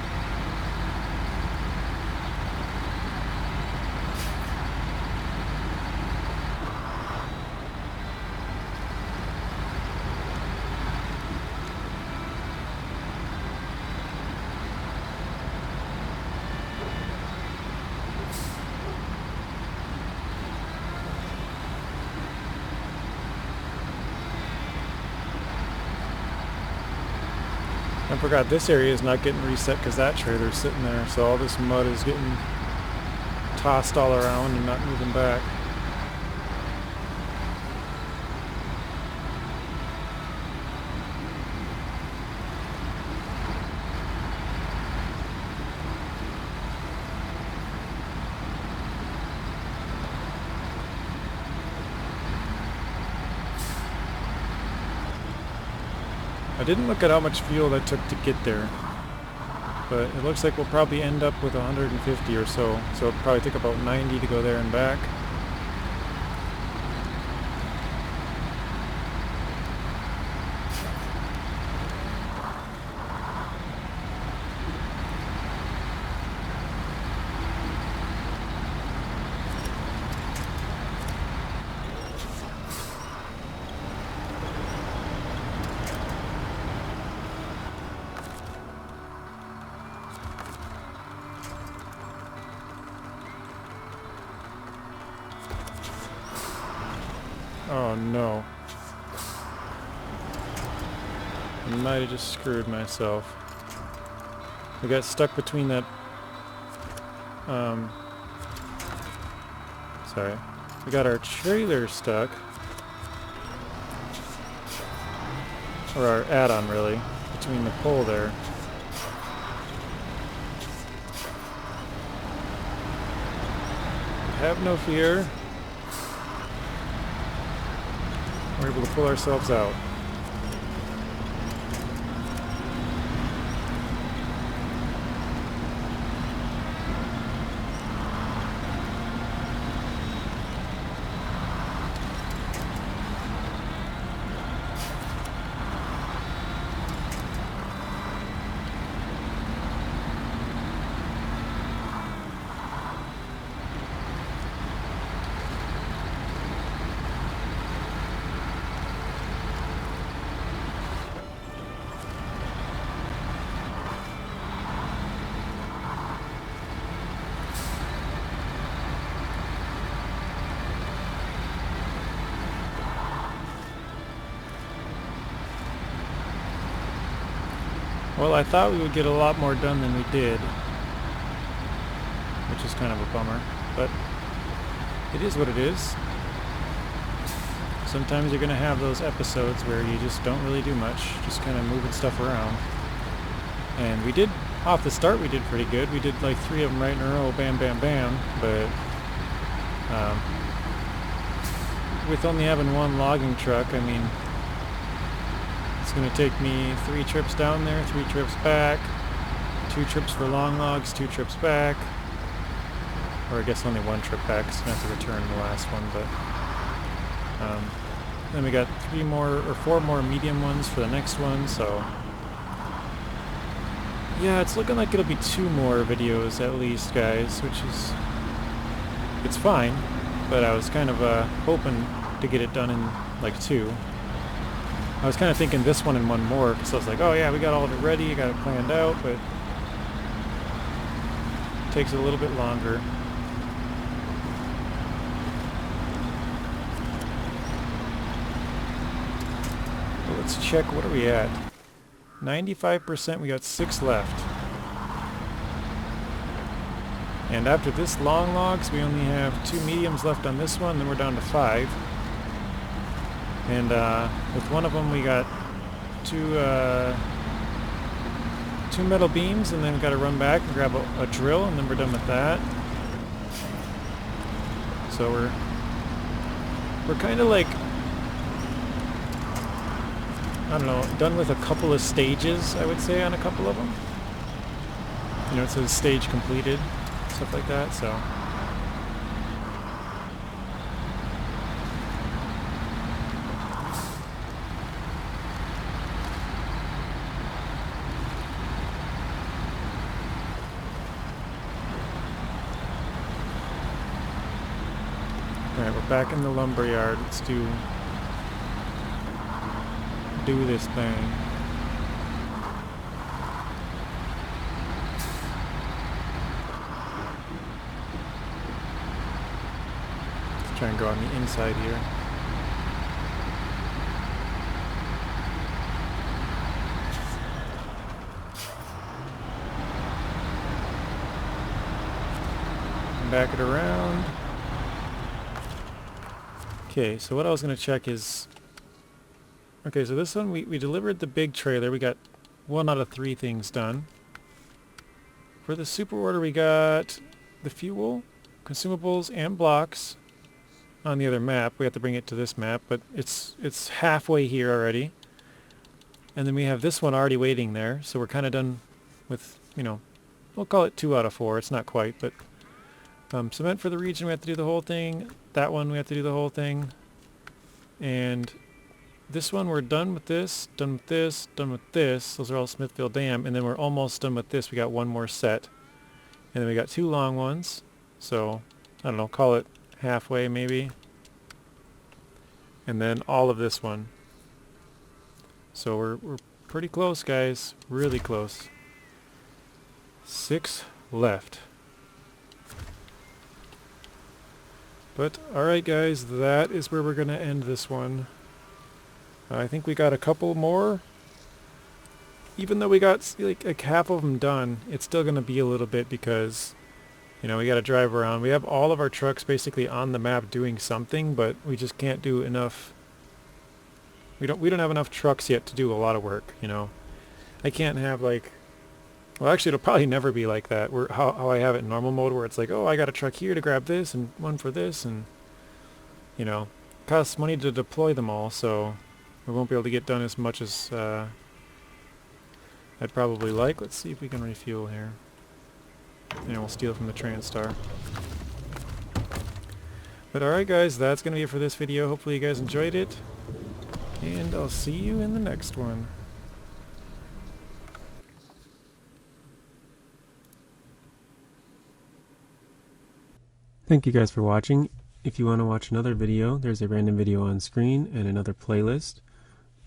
I forgot this area is not getting reset because that trailer's sitting there, so all this mud is getting tossed all around and not moving back. I didn't look at how much fuel that took to get there, but it looks like we'll probably end up with 150 or so, so it'll probably take about 90 to go there and back. Oh no. I might have just screwed myself. We got stuck between that... sorry. We got our trailer stuck. Or our add-on, really. Between the pole there. Have no fear. We're able to pull ourselves out. Well, I thought we would get a lot more done than we did, which is kind of a bummer, but it is what it is. Sometimes you're going to have those episodes where you just don't really do much, just kind of moving stuff around. And we did, off the start we did pretty good. We did like 3 of them right in a row, bam, bam, bam, but with only having one logging truck, I mean, it's going to take me 3 trips down there, 3 trips back, 2 trips for long logs, 2 trips back, or I guess only 1 trip back because I have to return the last one, but then we got 3 more or 4 more medium ones for the next one, so yeah, it's looking like it'll be 2 more videos at least, guys, which is, it's fine, but I was kind of hoping to get it done in like 2. I was kind of thinking this one and 1 more, because I was like, oh yeah, we got all of it ready, got it planned out, but it takes a little bit longer. Well, let's check, what are we at? 95%, we got 6 left. And after this long logs, we only have 2 mediums left on this one, then we're down to 5. And with one of them we got 2 metal beams, and then we've got to run back and grab a drill, and then we're done with that. So we're kind of like, I don't know, done with a couple of stages, I would say, on a couple of them. You know, it says stage completed, stuff like that, so. Alright, we're back in the lumber yard. Let's do this thing. Let's try and go on the inside here. Back it around. Okay, so what I was going to check is, okay, so this one we delivered the big trailer. We got 1 out of 3 things done. For the super order, we got the fuel, consumables, and blocks on the other map. We have to bring it to this map, but it's halfway here already. And then we have this one already waiting there, so we're kind of done with, you know, we'll call it 2 out of 4. It's not quite, but cement for the region, we have to do the whole thing. That one, we have to do the whole thing. And this one, we're done with this, done with this, done with this. Those are all Smithville Dam. And then we're almost done with this. We got 1 more set. And then we got 2 long ones. So, I don't know, call it halfway maybe. And then all of this one. So we're pretty close, guys. Really close. 6 left. But, alright guys, that is where we're going to end this one. I think we got a couple more. Even though we got like half of them done, it's still going to be a little bit because, you know, we got to drive around. We have all of our trucks basically on the map doing something, but we just can't do enough. We don't have enough trucks yet to do a lot of work, you know. I can't have like, well, actually it'll probably never be like that, where how I have it in normal mode, where it's like, oh, I got a truck here to grab this and one for this, and, you know, it costs money to deploy them all, so we won't be able to get done as much as I'd probably like. Let's see if we can refuel here. And we'll steal from the Transtar. But alright guys, that's going to be it for this video. Hopefully you guys enjoyed it. And I'll see you in the next one. Thank you guys for watching. If you want to watch another video, there's a random video on screen and another playlist.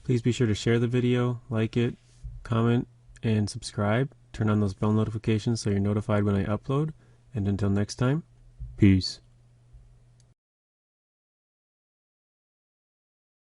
Please be sure to share the video, like it, comment, and subscribe. Turn on those bell notifications so you're notified when I upload. And until next time, peace.